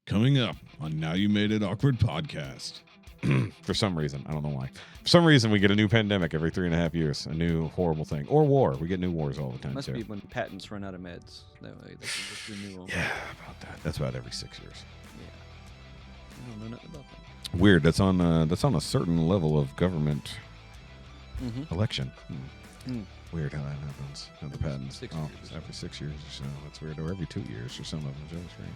Coming up on Now You Made It Awkward podcast. For some reason, I don't know why. For some reason, we get a new pandemic every 3.5 years. A new horrible thing. Or war. We get new wars all the time, Must too. be when patents run out of meds. That way they can just renew them. Yeah, about that. That's about every 6 years. Yeah. I don't know nothing about that. Weird. That's on a certain level of government election. Weird how that happens. How the patents. 6 years. Every 6 years or so. That's weird. Or every 2 years for some of them. It's really strange.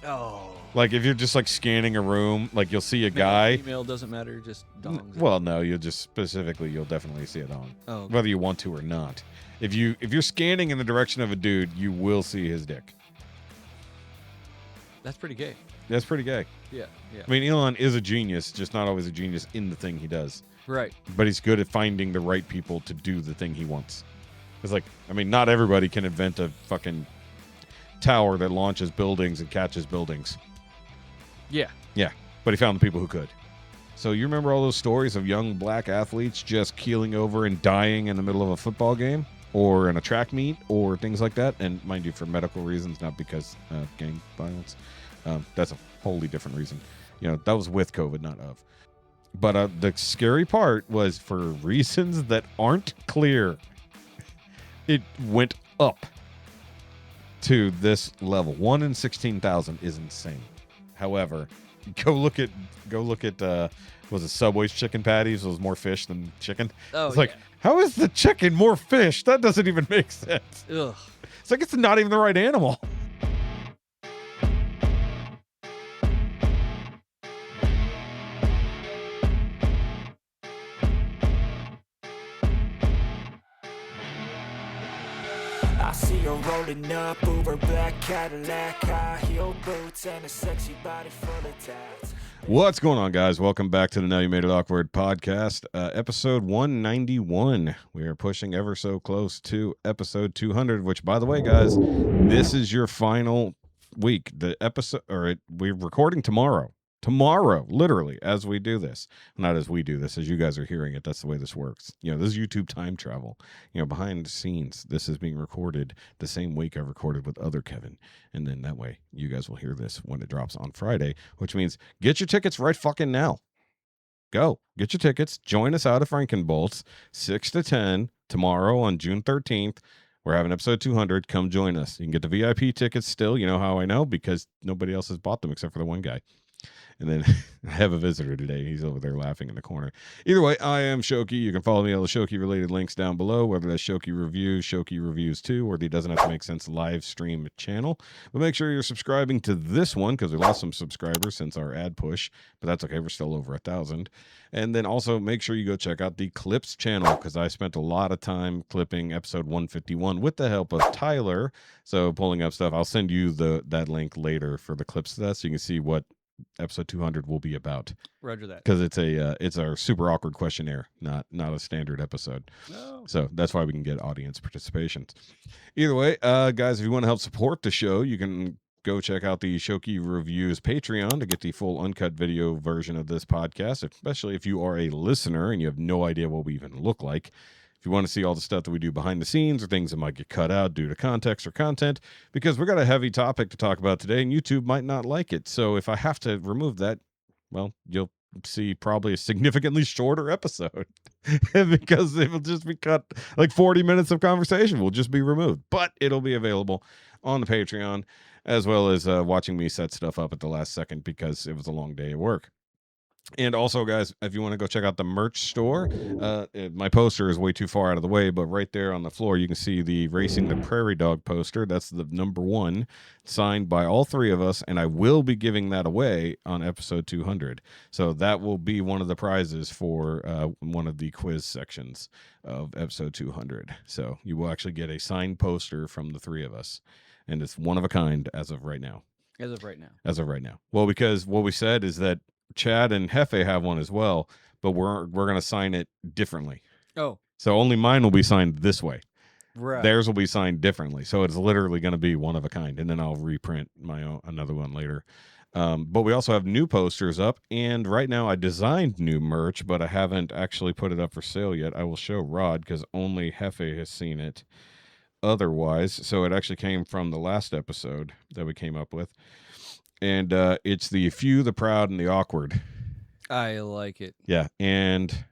Oh. Like if you're just like scanning a room, like you'll see a guy. Female doesn't matter, just dongs. Well, no, you'll definitely see a dong. Oh, okay. Whether you want to or not. If you're scanning in the direction of a dude, you will see his dick. That's pretty gay. That's pretty gay. Yeah. I mean, Elon is a genius, just not always a genius in the thing he does. Right. But he's good at finding the right people to do the thing he wants. It's like, I mean, not everybody can invent a fucking tower that launches buildings and catches buildings. Yeah. Yeah, but he found the people who could. So you remember all those stories of young black athletes just keeling over and dying in the middle of a football game or in a track meet or things like that? And mind you, for medical reasons, not because of gang violence. That's a wholly different reason. You know, that was with COVID, not of. But the scary part was for reasons that aren't clear. It went up to this level. 1 in 16,000 is insane. However, go look at was it Subway's chicken patties? It was more fish than chicken. Oh, it's like, how is the chicken more fish? That doesn't even make sense. Ugh. It's like it's not even the right animal. Rolling up over black Cadillac, high heel boots and a sexy body full of tats. What's going on, guys? Welcome back to the Now You Made It Awkward podcast, episode 191. We are pushing ever so close to episode 200, which, by the way, guys, this is your final week. The episode, we're recording tomorrow. Tomorrow, literally, as we do this. Not as we do this, as you guys are hearing it. That's the way this works. You know, this is YouTube time travel. You know, behind the scenes, this is being recorded the same week I recorded with other Kevin. And then that way, you guys will hear this when it drops on Friday, which means get your tickets right fucking now. Go. Get your tickets. Join us out at Frankenbolt's, 6 to 10, tomorrow on June 13th. We're having episode 200. Come join us. You can get the VIP tickets still. You know how I know? Because nobody else has bought them except for the one guy. And then I have a visitor today. He's over there laughing in the corner. Either way, I am Shoky. You can follow me on the Shoky-related links down below, whether that's Shoky Reviews, Shoky Reviews 2, or the Doesn't Have to Make Sense live stream channel. But make sure you're subscribing to this one, because we lost some subscribers since our ad push. But that's okay. We're still over 1,000. And then also make sure you go check out the Clips channel, because I spent a lot of time clipping episode 151 with the help of Tyler. So pulling up stuff. I'll send you that link later for the Clips to that, so you can see what episode 200 will be about. Roger that. Because it's our super awkward questionnaire, not a standard episode. No. So that's why we can get audience participation. Either way, guys, if you want to help support the show, you can go check out the Shoky Reviews Patreon to get the full uncut video version of this podcast, especially if you are a listener and you have no idea what we even look like. If you want to see all the stuff that we do behind the scenes or things that might get cut out due to context or content, because we got a heavy topic to talk about today and YouTube might not like it. So if I have to remove that, well, you'll see probably a significantly shorter episode because it will just be cut. Like 40 minutes of conversation will just be removed, but it'll be available on the Patreon, as well as watching me set stuff up at the last second because it was a long day at work. And also, guys, if you want to go check out the merch store, my poster is way too far out of the way, but right there on the floor, you can see the Racing the Prairie Dog poster. That's the number 1, signed by all 3 of us, and I will be giving that away on episode 200. So that will be one of the prizes for one of the quiz sections of episode 200. So you will actually get a signed poster from the 3 of us, and it's one of a kind as of right now. As of right now. As of right now. Well, because what we said is that Chad and Hefe have one as well, but we're going to sign it differently. Oh. So only mine will be signed this way. Right. Theirs will be signed differently. So it's literally going to be one of a kind, and then I'll reprint my own, another one later. But we also have new posters up, and right now I designed new merch, but I haven't actually put it up for sale yet. I will show Rod because only Hefe has seen it otherwise. So it actually came from the last episode that we came up with. and it's the few, the proud, and the awkward. I like it. Yeah, and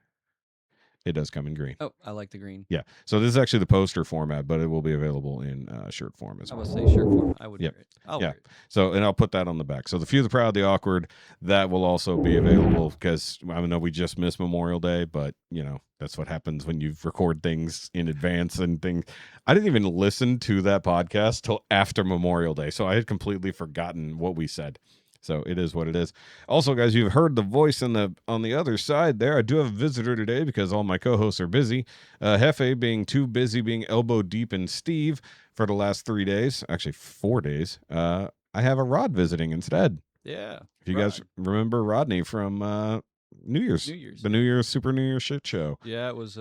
it does come in green. Oh, I like the green. Yeah, so this is actually the poster format, but it will be available in shirt form as I well. will say shirt form. I would Yep. wear it. I'll Yeah. wear it. So, and I'll put that on the back. So the few, the proud, the awkward, that will also be available because I know we just missed Memorial Day, but you know, that's what happens when you record things in advance and things. I didn't even listen to that podcast till after Memorial Day. So I had completely forgotten what we said. So it is what it is. Also, guys, you've heard the voice on the other side there. I do have a visitor today because all my co-hosts are busy. Hefe being too busy being elbow deep in Steve for the last 3 days, actually 4 days. I have a Rod visiting instead. Yeah. If you guys remember Rodney from New Year's, the Super New Year's shit show. Yeah, it was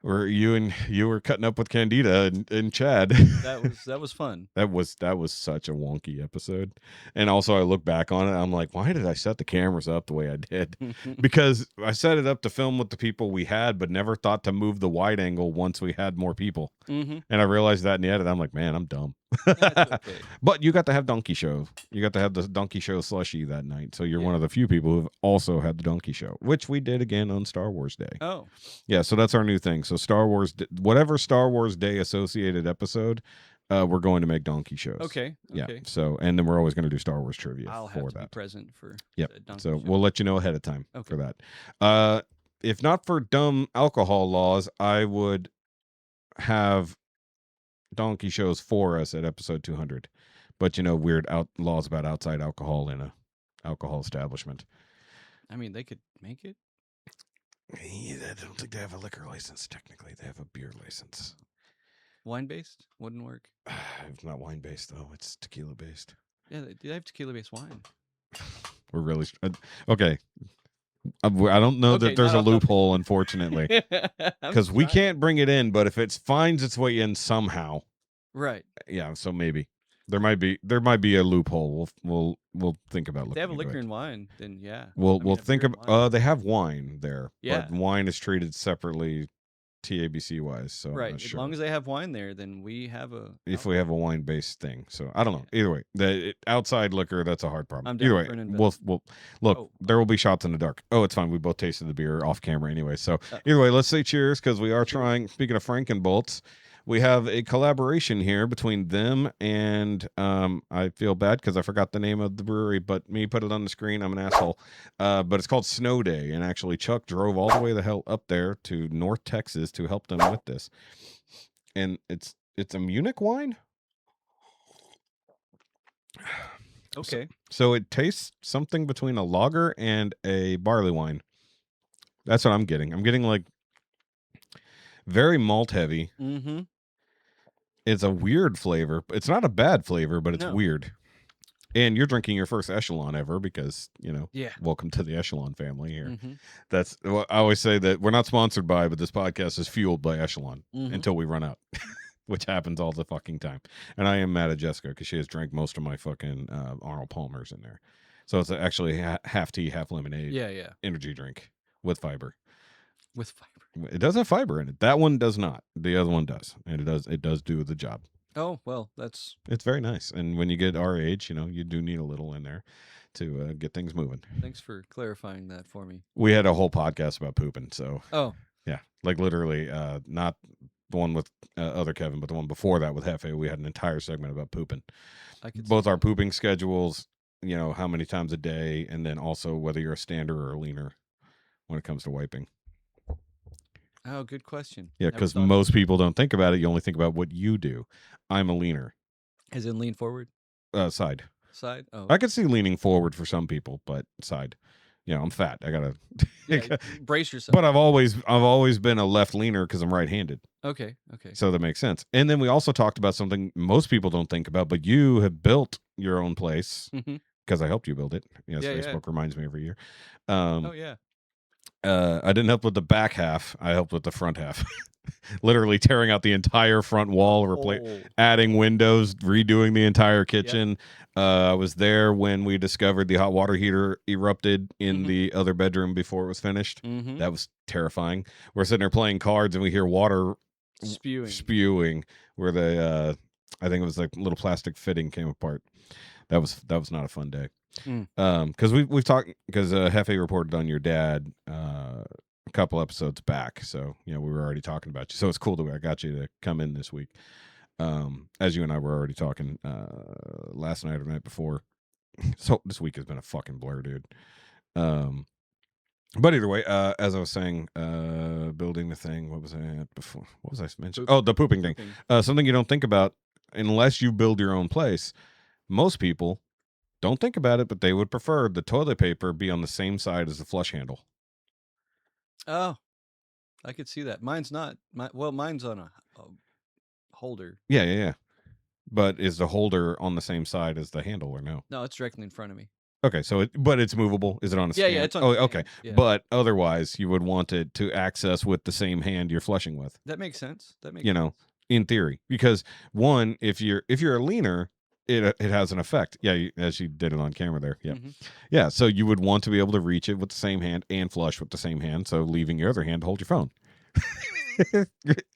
Where you were cutting up with Candida and Chad. that was fun. That was such a wonky episode. And also I look back on it, I'm like, why did I set the cameras up the way I did? Because I set it up to film with the people we had, but never thought to move the wide angle once we had more people. Mm-hmm. And I realized that in the edit. I'm like, man, I'm dumb. That's okay. But you got to have Donkey Show. You got to have the Donkey Show slushie that night. So you're one of the few people who've also had the Donkey Show, which we did again on Star Wars Day. Oh. Yeah, so that's our new thing. So Star Wars, whatever Star Wars Day associated episode, we're going to make Donkey Shows. Okay. Yeah. So, and then we're always going to do Star Wars trivia I'll for have to that. be present for Yep. the Donkey So Show. we'll let you know ahead of time for Okay. that. If not for dumb alcohol laws, I would have Donkey Shows for us at episode 200. But, you know, weird laws about outside alcohol in a alcohol establishment. I mean, they could make it. I don't think they have a liquor license, technically. They have a beer license. Wine-based wouldn't work. It's not wine-based, though. It's tequila-based. Yeah, they have tequila-based wine. We're really... okay. I don't know that there's a loophole, unfortunately. Because we can't bring it in, but if it finds its way in somehow... Right. Yeah, so maybe. There might be a loophole. We'll think about looking. If they have a into liquor it. and wine, then yeah. We'll think beer and about. wine. They have wine there, Yeah. but wine is treated separately, TABC wise. So I'm Right. not As sure. long as they have wine there, then we have a. if we have a wine based thing. So I don't know. Either way, outside liquor, that's a hard problem. I'm down Either for an way, we'll look. Oh. There will be shots in the dark. Oh, it's fine. We both tasted the beer off camera anyway. So either way, let's say cheers because we are trying. Speaking of Frankenbolts. We have a collaboration here between them and I feel bad because I forgot the name of the brewery, but me put it on the screen. I'm an asshole. But it's called Snow Day, and actually Chuck drove all the way the hell up there to North Texas to help them with this. And it's a Munich wine. Okay. So it tastes something between a lager and a barley wine. That's what I'm getting. I'm getting like very malt heavy. Mm-hmm. It's a weird flavor. It's not a bad flavor, but it's weird. And you're drinking your first Echelon ever because, you know, welcome to the Echelon family here. Mm-hmm. That's what I always say that we're not sponsored by, but this podcast is fueled by Echelon until we run out, which happens all the fucking time. And I am mad at Jessica because she has drank most of my fucking Arnold Palmer's in there. So it's actually half tea, half lemonade. Yeah. Energy drink with fiber. With fiber. It does have fiber in it. That one does not. The other one does. And it does do the job. Oh, well, it's very nice. And when you get our age, you know, you do need a little in there to get things moving. Thanks for clarifying that for me. We had a whole podcast about pooping. So, yeah, like literally, not the one with other Kevin, but the one before that with Hefe. We had an entire segment about pooping. Both our pooping schedules, you know, how many times a day, and then also whether you're a stander or a leaner when it comes to wiping. Oh, good question. Yeah, because most people don't think about it. You only think about what you do. I'm a leaner. As in lean forward? Side. Side? Oh. I could see leaning forward for some people, but side. You know, I'm fat. I gotta brace yourself. But I've always been a left leaner because I'm right-handed. Okay. So that makes sense. And then we also talked about something most people don't think about, but you have built your own place because I helped you build it. Yes, Facebook reminds me every year. I didn't help with the back half. I helped with the front half. Literally tearing out the entire front wall, adding windows, redoing the entire kitchen. I was there when we discovered the hot water heater erupted in the other bedroom before it was finished. That was terrifying. We're sitting there playing cards and we hear water spewing where the I think it was like little plastic fitting came apart. that was not a fun day. Mm. Because we've talked, because Hefe reported on your dad a couple episodes back, so we were already talking about you. So it's cool that I got you to come in this week. As you and I were already talking last night or the night before. So this week has been a fucking blur, dude. But either way, as I was saying, building the thing. What was I at before? What was I mentioning? Oh, the pooping thing. Something you don't think about unless you build your own place. Most people don't think about it, but they would prefer the toilet paper be on the same side as the flush handle. Oh, I could see that. Mine's not. Mine's on a holder. Yeah. But is the holder on the same side as the handle or no? No, it's directly in front of me. Okay, so but it's movable. Is it on a stand? Yeah, it's on. Okay, yeah. But otherwise, you would want it to access with the same hand you're flushing with. That makes sense. That makes sense. In theory, because one, if you're a leaner, it has an effect. Yeah, as you did it on camera there. Yeah, yeah. So you would want to be able to reach it with the same hand and flush with the same hand. So leaving your other hand to hold your phone.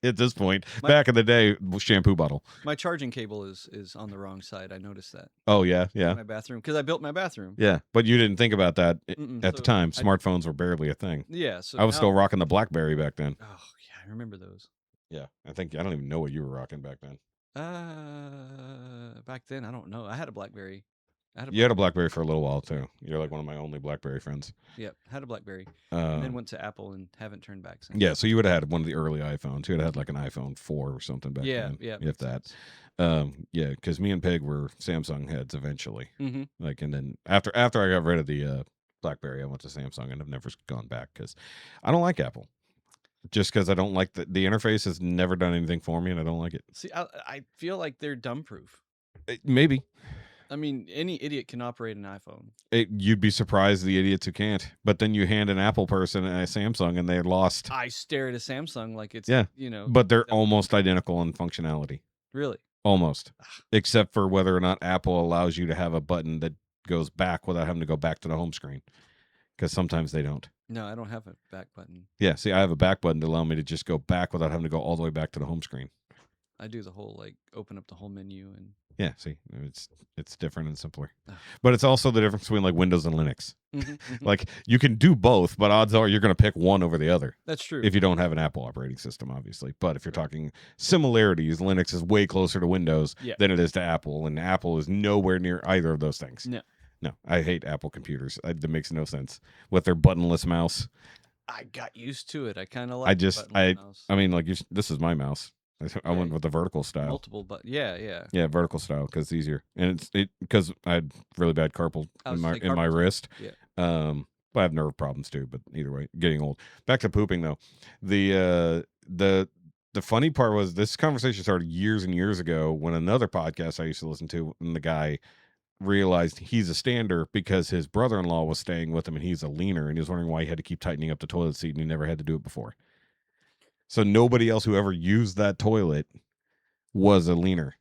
At this point, back in the day, shampoo bottle. My charging cable is on the wrong side. I noticed that. Oh yeah. In my bathroom, because I built my bathroom. Yeah, but you didn't think about that at the time. Smartphones were barely a thing. Yeah, so I was still rocking the BlackBerry back then. Oh yeah, I remember those. Yeah, I don't even know what you were rocking back then. Back then I don't know. I had a BlackBerry. You had a BlackBerry for a little while too. You're like one of my only BlackBerry friends. Yep, had a BlackBerry, and then went to Apple and haven't turned back since. Yeah, so you would have had one of the early iPhones. You would have had like an iPhone 4 or something back then. Yeah, if that. Yeah, because me and Peg were Samsung heads eventually. Mm-hmm. Like, and then after I got rid of the BlackBerry, I went to Samsung, and I've never gone back because I don't like Apple. Just because I don't like the interface has never done anything for me, and I don't like it. See, I feel like they're dumb-proof. Maybe. I mean, any idiot can operate an iPhone. You'd be surprised the idiots who can't. But then you hand an Apple person a Samsung, and they're lost. I stare at a Samsung like it's, But they're almost identical in functionality. Really? Almost. Except for whether or not Apple allows you to have a button that goes back without having to go back to the home screen. Because sometimes they don't. No, I don't have a back button. Yeah, see, I have a back button to allow me to just go back without having to go all the way back to the home screen. I do the whole, open up the whole menu and... Yeah, see, it's different and simpler. But it's also the difference between, Windows and Linux. Like, you can do both, but odds are you're going to pick one over the other. That's true. If you don't have an Apple operating system, obviously. But if you're talking similarities, Linux is way closer to Windows than it is to Apple, and Apple is nowhere near either of those things. No, I hate Apple computers. That makes no sense. With their buttonless mouse. I got used to it. I kind of like mouse. I mean, this is my mouse. I went with the vertical style. Multiple, but yeah, vertical style because it's easier, and because I had really bad carpal in my wrist. Yeah. But I have nerve problems too. But either way, getting old. Back to pooping though. The funny part was this conversation started years and years ago when another podcast I used to listen to, and the guy realized he's a stander because his brother-in-law was staying with him, and he's a leaner, and he was wondering why he had to keep tightening up the toilet seat, and he never had to do it before. So nobody else who ever used that toilet was a leaner.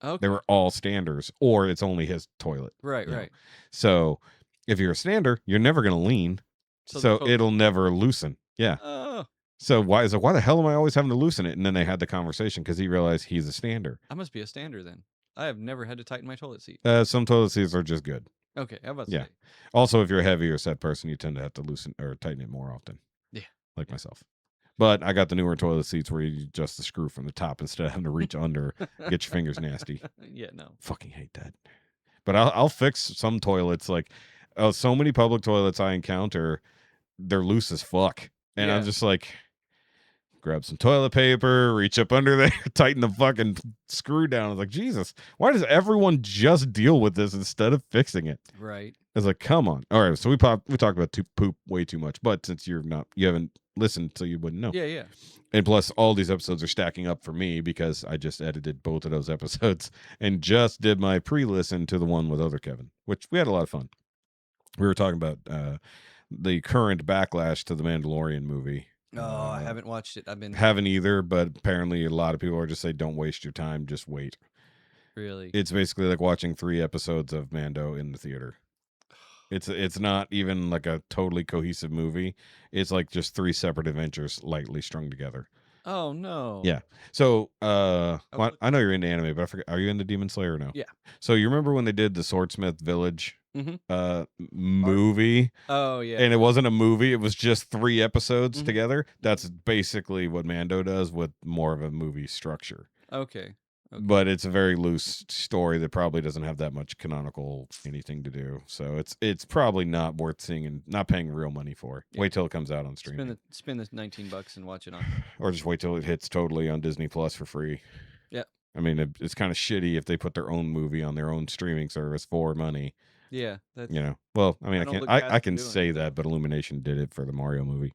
Okay. They were all standers, or it's only his toilet. Right, right. So if you're a stander, you're never going to lean. So it'll never loosen. Yeah. So why the hell am I always having to loosen it? And then they had the conversation because he realized he's a stander. I must be a stander then. I have never had to tighten my toilet seat. Some toilet seats are just good. Okay, how about that? Also, if you're a heavier set person, you tend to have to loosen or tighten it more often. Yeah. Like myself. But I got the newer toilet seats where you adjust the screw from the top instead of having to reach under, get your fingers nasty. Yeah, no. Fucking hate that. But I'll fix some toilets. Like, so many public toilets I encounter, they're loose as fuck. And I'm just like, grab some toilet paper, reach up under there, tighten the fucking screw down. I was like, Jesus, why does everyone just deal with this instead of fixing it? Right. I was like, come on. All right, so we talked about poop way too much, but since you haven't listened, so you wouldn't know. Yeah. And plus, all these episodes are stacking up for me because I just edited both of those episodes and just did my pre-listen to the one with other Kevin, which we had a lot of fun. We were talking about the current backlash to the Mandalorian movie. Oh, I haven't watched it. Haven't either, but apparently a lot of people are just saying, don't waste your time, just wait. Really? It's basically like watching 3 episodes of Mando in the theater. It's not even like a totally cohesive movie. It's like just 3 separate adventures lightly strung together. Oh no. Yeah. So, was well, I know you're into anime, but I forget. Are you into Demon Slayer or no? Yeah. So you remember when they did the Swordsmith Village Mm-hmm. movie? Oh yeah. And it wasn't a movie; it was just 3 episodes Mhm. together. That's basically what Mando does with more of a movie structure. Okay. But it's a very loose story that probably doesn't have that much canonical anything to do. So it's probably not worth seeing and not paying real money for. Yeah. Wait till it comes out on streaming, Spend the $19 and watch it on. or just wait till it hits totally on Disney Plus for free. Yeah. I mean, it's kind of shitty if they put their own movie on their own streaming service for money. Yeah. That's You know, well, I mean, I don't look I past can doing say it, that, but Illumination did it for the Mario movie.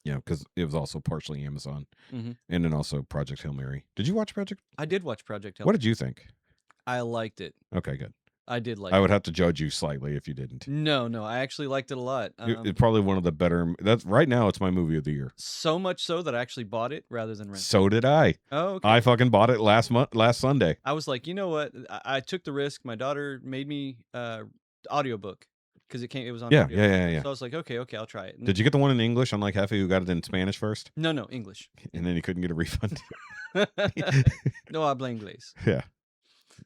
Yeah, because it was also partially Amazon, Mhm. and then also Project Hail Mary. Did you watch Project? I did watch Project Hell. What did you think? I liked it. Okay, good. I did like I it. would have to judge you slightly if you didn't. No, I actually liked it a lot. It's probably one of the better. That's right now. It's my movie of the year. So much so that I actually bought it rather than rent. So did I. Oh, okay. I fucking bought it last Sunday. I was like, you know what? I took the risk. My daughter made me audiobook because it was on. Yeah, audio. yeah. So I was like, okay, I'll try it. Did you get the one in English? Unlike Heffy, who got it in Spanish first, No, English. and then he couldn't get a refund. No habla inglés. Yeah.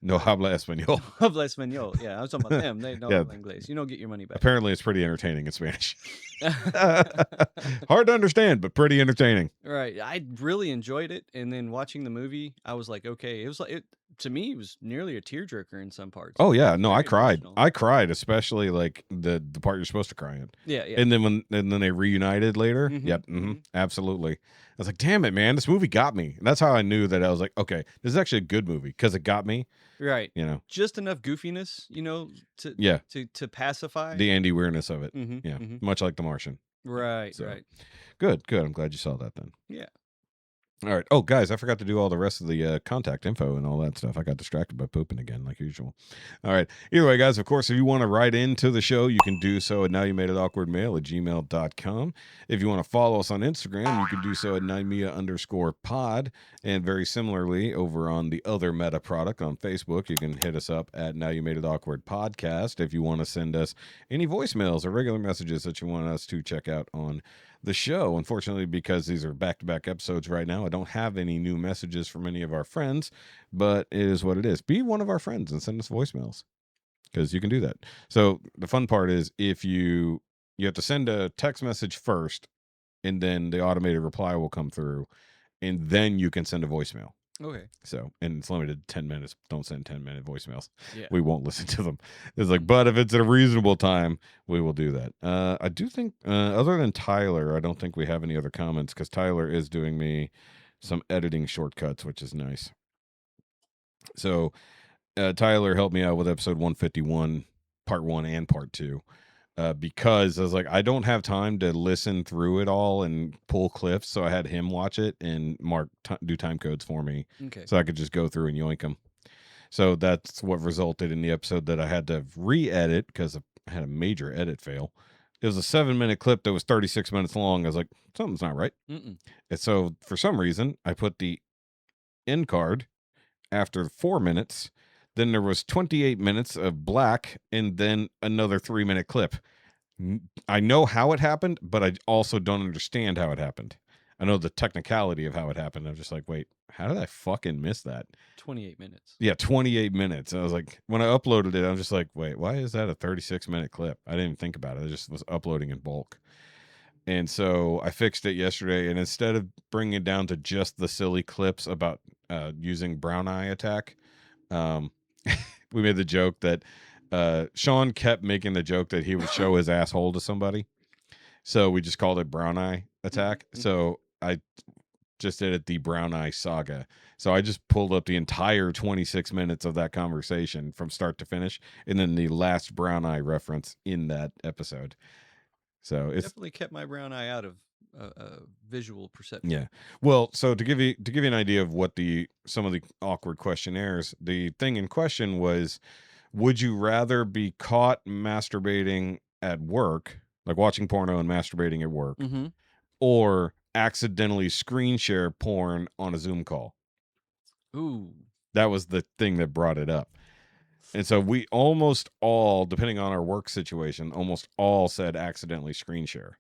No habla español. Habla español. Yeah, I was talking about them. They know Yeah. habla inglés. You don't get your money back. Apparently, it's pretty entertaining in Spanish. Hard to understand, but pretty entertaining. Right. I really enjoyed it, and then watching the movie, I was like, okay, it was like to me, it was nearly a tearjerker in some parts. Oh yeah, no, I Very cried. emotional. I cried, especially like the part you're supposed to cry in. Yeah. And then then they reunited later. Mhm, Yep, mhm. absolutely. I was like, damn it, man, this movie got me. And that's how I knew that I was like, okay, this is actually a good movie because it got me. Right. You know, Just enough goofiness, to yeah, to pacify. the Andy weirdness of it. Mhm, Yeah, mhm. much like The Martian. Right. So- Right. Good. I'm glad you saw that then. Yeah. All right. Oh, guys, I forgot to do all the rest of the contact info and all that stuff. I got distracted by pooping again, like usual. All right. Either way, guys, of course, if you want to write into the show, you can do so at NowYouMadeItAwkwardMail@gmail.com. If you want to follow us on Instagram, you can do so at NYMia_pod. And very similarly, over on the other Meta product on Facebook, you can hit us up at Now You Made It Awkward Podcast if you want to send us any voicemails or regular messages that you want us to check out on the show. Unfortunately, because these are back-to-back episodes right now, I don't have any new messages from any of our friends, but it is what it is. Be one of our friends and send us voicemails, because you can do that. So the fun part is if you have to send a text message first, and then the automated reply will come through, and then you can send a voicemail. Okay. So, and it's limited to 10 minutes. Don't send 10-minute voicemails. Yeah. We won't listen to them. It's like, but if it's at a reasonable time, we will do that. I do think, other than Tyler, I don't think we have any other comments, because Tyler is doing me some editing shortcuts, which is nice. So, Tyler helped me out with episode 151, part 1 and part 2. Because I was like, I don't have time to listen through it all and pull clips, so I had him watch it and do time codes for me, Okay. so I could just go through and yoink them. So that's what resulted in the episode that I had to re-edit because I had a major edit fail. It was a 7-minute clip that was 36 minutes long. I was like, something's not right. Mm-mm. And so for some reason, I put the end card after 4 minutes. Then there was 28 minutes of black, and then another 3-minute clip. I know how it happened, but I also don't understand how it happened. I know the technicality of how it happened. I'm just like, wait, how did I fucking miss that? 28 minutes. Yeah, 28 minutes. And I was like, when I uploaded it, I was just like, wait, why is that a 36-minute clip? I didn't even think about it. I just was uploading in bulk. And so I fixed it yesterday, and instead of bringing it down to just the silly clips about using brown eye attack, we made the joke that Sean kept making the joke that he would show his asshole to somebody. So we just called it brown eye attack. Mm-hmm. So I just did it the brown eye saga. So I just pulled up the entire 26 minutes of that conversation from start to finish, and then the last brown eye reference in that episode. So it's Definitely kept my brown eye out of visual perception. yeah. Well, so to give you an idea of what some of the awkward questionnaires, the thing in question was, would you rather be caught masturbating at work, like watching porno and masturbating at work, Mm-hmm. or accidentally screen share porn on a Zoom call? Ooh. That was the thing that brought it up. And so we almost all, depending on our work situation, almost all said accidentally screen share.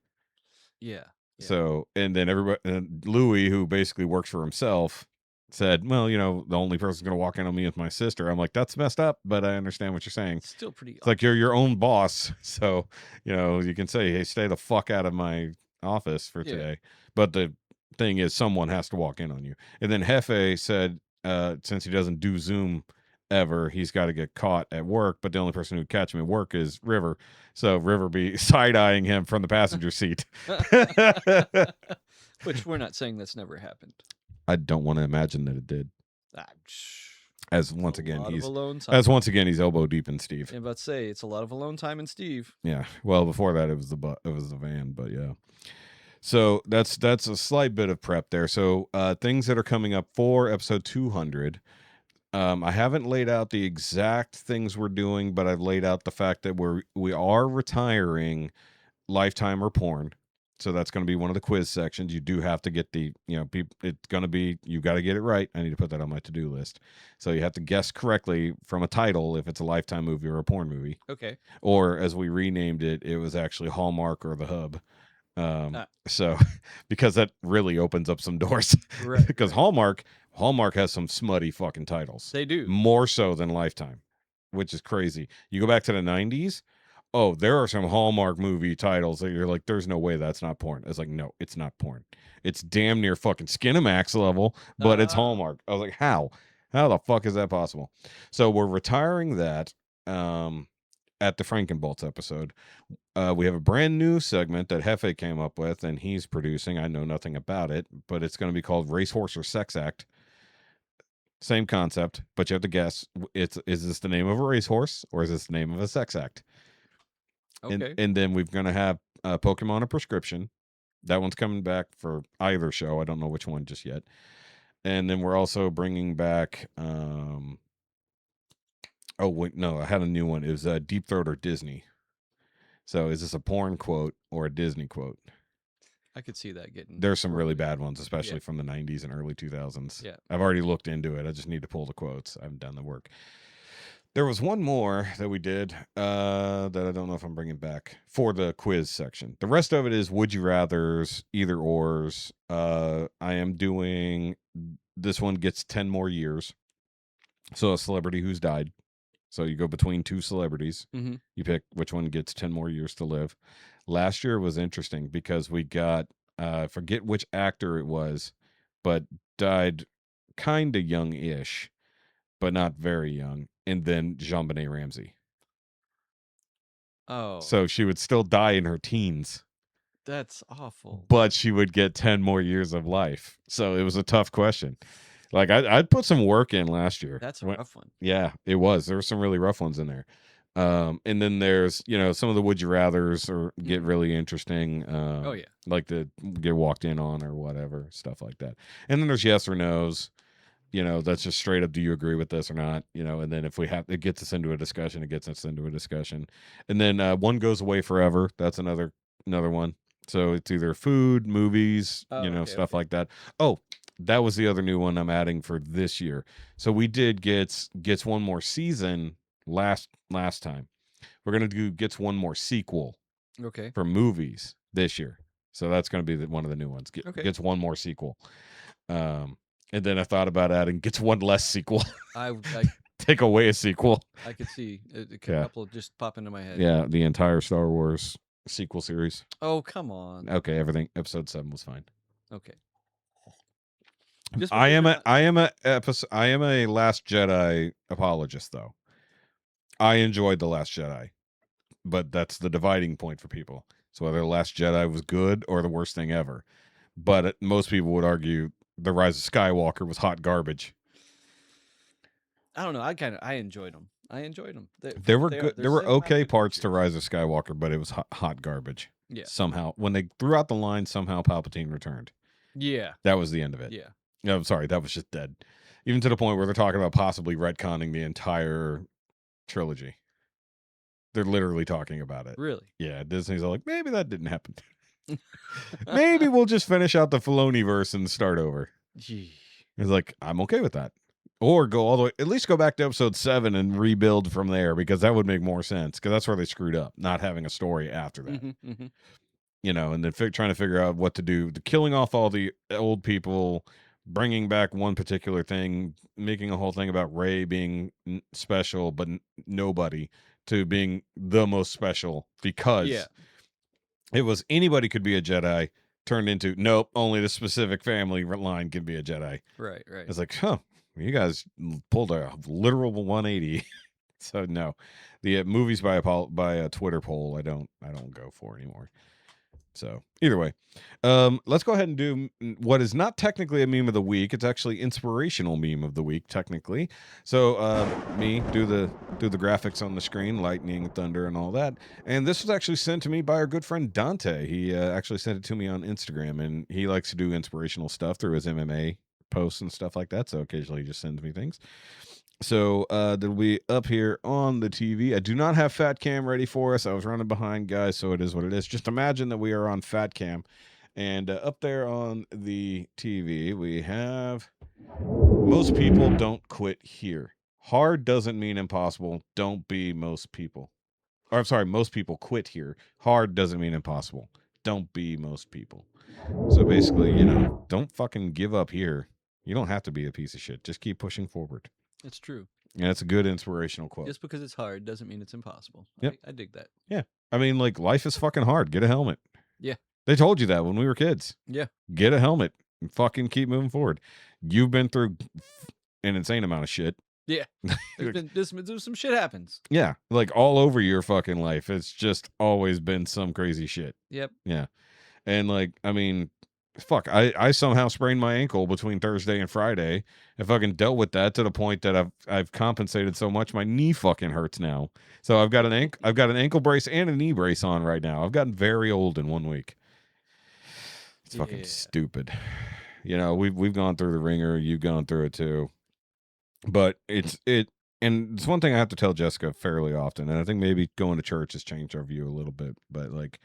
Yeah. Yeah. So, and then everybody, and Louis, who basically works for himself, said, well, the only person's going to walk in on me is my sister. I'm like, that's messed up, but I understand what you're saying. It's still pretty. It's like you're your own boss. So, you can say, hey, stay the fuck out of my office for today. But the thing is, someone has to walk in on you. And then Hefe said, since he doesn't do Zoom ever, he's got to get caught at work. But the only person who'd catch him at work is River. So River be side-eyeing him from the passenger seat. Which we're not saying that's never happened. I don't want to imagine that it did. As once again he's elbow deep in Steve. I'm about to say it's a lot of alone time in Steve. Yeah. Well, before that it was the van, but yeah. So that's a slight bit of prep there. So things that are coming up for episode 200. I haven't laid out the exact things we're doing, but I've laid out the fact that we are retiring Lifetime or porn. So that's going to be one of the quiz sections. You do have to get the, it's going to be, you got to get it right. I need to put that on my to-do list. So you have to guess correctly from a title if it's a Lifetime movie or a porn movie. Okay. Or as we renamed it, it was actually Hallmark or The Hub. So because that really opens up some doors. Right. Because Hallmark has some smutty fucking titles. They do. More so than Lifetime, which is crazy. You go back to the 90s. Oh, there are some Hallmark movie titles that you're like, there's no way that's not porn. It's like, no, it's not porn. It's damn near fucking Skinamax level, but it's Hallmark. I was like, how? How the fuck is that possible? So we're retiring that at the Frankenbolts episode. We have a brand new segment that Hefe came up with, and he's producing. I know nothing about it, but it's going to be called Racehorse or Sex Act. Same concept, but you have to guess. Is this the name of a racehorse or is this the name of a sex act? Okay. And then we're going to have Pokemon a Prescription. That one's coming back for either show. I don't know which one just yet. And then we're also bringing back... oh, wait, no, I had a new one. It was Deep Throat or Disney. So is this a porn quote or a Disney quote? I could see that getting... There's some really bad ones, especially from the 90s and early 2000s. Yeah. I've already looked into it. I just need to pull the quotes. I haven't done the work. There was one more that we did that I don't know if I'm bringing back for the quiz section. The rest of it is would you rathers, either ors. I am doing, this one gets 10 more years. So a celebrity who's died. So you go between two celebrities. Mm-hmm. You pick which one gets 10 more years to live. Last year was interesting because we got, I forget which actor it was, but died kind of young-ish, but not very young. And then Jean-Benet Ramsey. Oh. So she would still die in her teens. That's awful. But she would get 10 more years of life. So it was a tough question. Like, I'd put some work in last year. That's a rough one. Yeah, it was. There were some really rough ones in there. And then there's, some of the would you rathers or get really interesting. Oh, yeah. Like the get walked in on or whatever, stuff like that. And then there's yes or no's. That's just straight up, do you agree with this or not? And then if we have, it gets us into a discussion, And then one goes away forever. That's another one. So it's either food, movies, stuff like that. Oh, that was the other new one I'm adding for this year. So we did gets one more season last time. We're going to do gets one more sequel. Okay. For movies this year. So that's going to be one of the new ones. Gets one more sequel. And then I thought about adding gets one less sequel. I take away a sequel. I could see a couple just pop into my head. Yeah, the entire Star Wars sequel series. Oh, come on. Okay, everything. Episode 7 was fine. Okay. I am a Last Jedi apologist, though. I enjoyed The Last Jedi, but that's the dividing point for people. So whether The Last Jedi was good or the worst thing ever. But most people would argue The Rise of Skywalker was hot garbage. I don't know. I enjoyed them. There were good. There were okay parts to Rise of Skywalker, but it was hot garbage. Yeah. Somehow, when they threw out the line, somehow Palpatine returned. Yeah. That was the end of it. Yeah. No, I'm sorry. That was just dead. Even to the point where they're talking about possibly retconning the entire trilogy. They're literally talking about it. Really? Yeah. Disney's all like, maybe that didn't happen. Maybe we'll just finish out the Filoni verse and start over. Gee. It's like, I'm okay with that. Or go all the way, at least go back to episode 7 and rebuild from there, because that would make more sense, because that's where they screwed up, not having a story after that. Mm-hmm, mm-hmm. and then trying to figure out what to do. Killing off all the old people, bringing back one particular thing, making a whole thing about Rey being special, but nobody, to being the most special because it was anybody could be a Jedi, turned into nope, only the specific family line can be a Jedi. Right. It's like, you guys pulled a literal 180. So no, the movies by a Twitter poll I don't go for anymore. So either way, let's go ahead and do what is not technically a meme of the week. It's actually inspirational meme of the week, technically. So me do the graphics on the screen, lightning, thunder, and all that. And this was actually sent to me by our good friend Dante. He actually sent it to me on Instagram, and he likes to do inspirational stuff through his MMA posts and stuff like that. So occasionally he just sends me things. So that'll be up here on the TV. I do not have Fat Cam ready for us. I was running behind, guys, so it is what it is. Just imagine that we are on Fat Cam. And up there on the TV, we have most people don't quit here. Hard doesn't mean impossible. Don't be most people. Or I'm sorry, most people quit here. Hard doesn't mean impossible. Don't be most people. So basically, don't fucking give up here. You don't have to be a piece of shit. Just keep pushing forward. It's true. Yeah, it's a good inspirational quote. Just because it's hard doesn't mean it's impossible. Yep. I dig that. Yeah. I mean, like, life is fucking hard. Get a helmet. Yeah. They told you that when we were kids. Yeah. Get a helmet and fucking keep moving forward. You've been through an insane amount of shit. Yeah. There's some shit happens. Yeah. Like all over your fucking life. It's just always been some crazy shit. Yep. Yeah. And like, I mean, fuck, I somehow sprained my ankle between Thursday and Friday. I fucking dealt with that to the point that I've compensated so much my knee fucking hurts now. So I've got an ankle brace and a knee brace on right now. I've gotten very old in 1 week. It's fucking stupid. We've gone through the ringer. You've gone through it too. But and it's one thing I have to tell Jessica fairly often, and I think maybe going to church has changed our view a little bit. But like,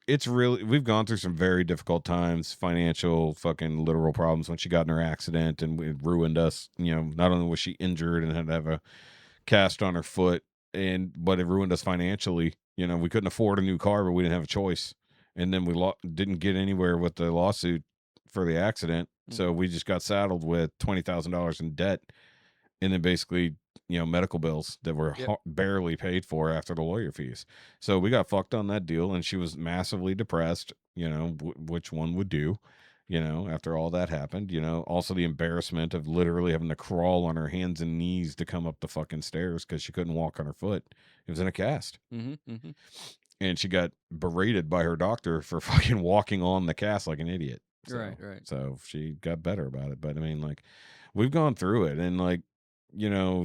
it's really, we've gone through some very difficult times, financial fucking literal problems when she got in her accident and it ruined us. Not only was she injured and had to have a cast on her foot, but it ruined us financially. We couldn't afford a new car, but we didn't have a choice. And then we didn't get anywhere with the lawsuit for the accident. So we just got saddled with $20,000 in debt. And then basically, medical bills that were barely paid for after the lawyer fees. So we got fucked on that deal, and she was massively depressed, which one would do, after all that happened, also the embarrassment of literally having to crawl on her hands and knees to come up the fucking stairs because she couldn't walk on her foot. It was in a cast. Mm-hmm. And she got berated by her doctor for fucking walking on the cast like an idiot. So, Right. So she got better about it. But I mean, like, we've gone through it, and like,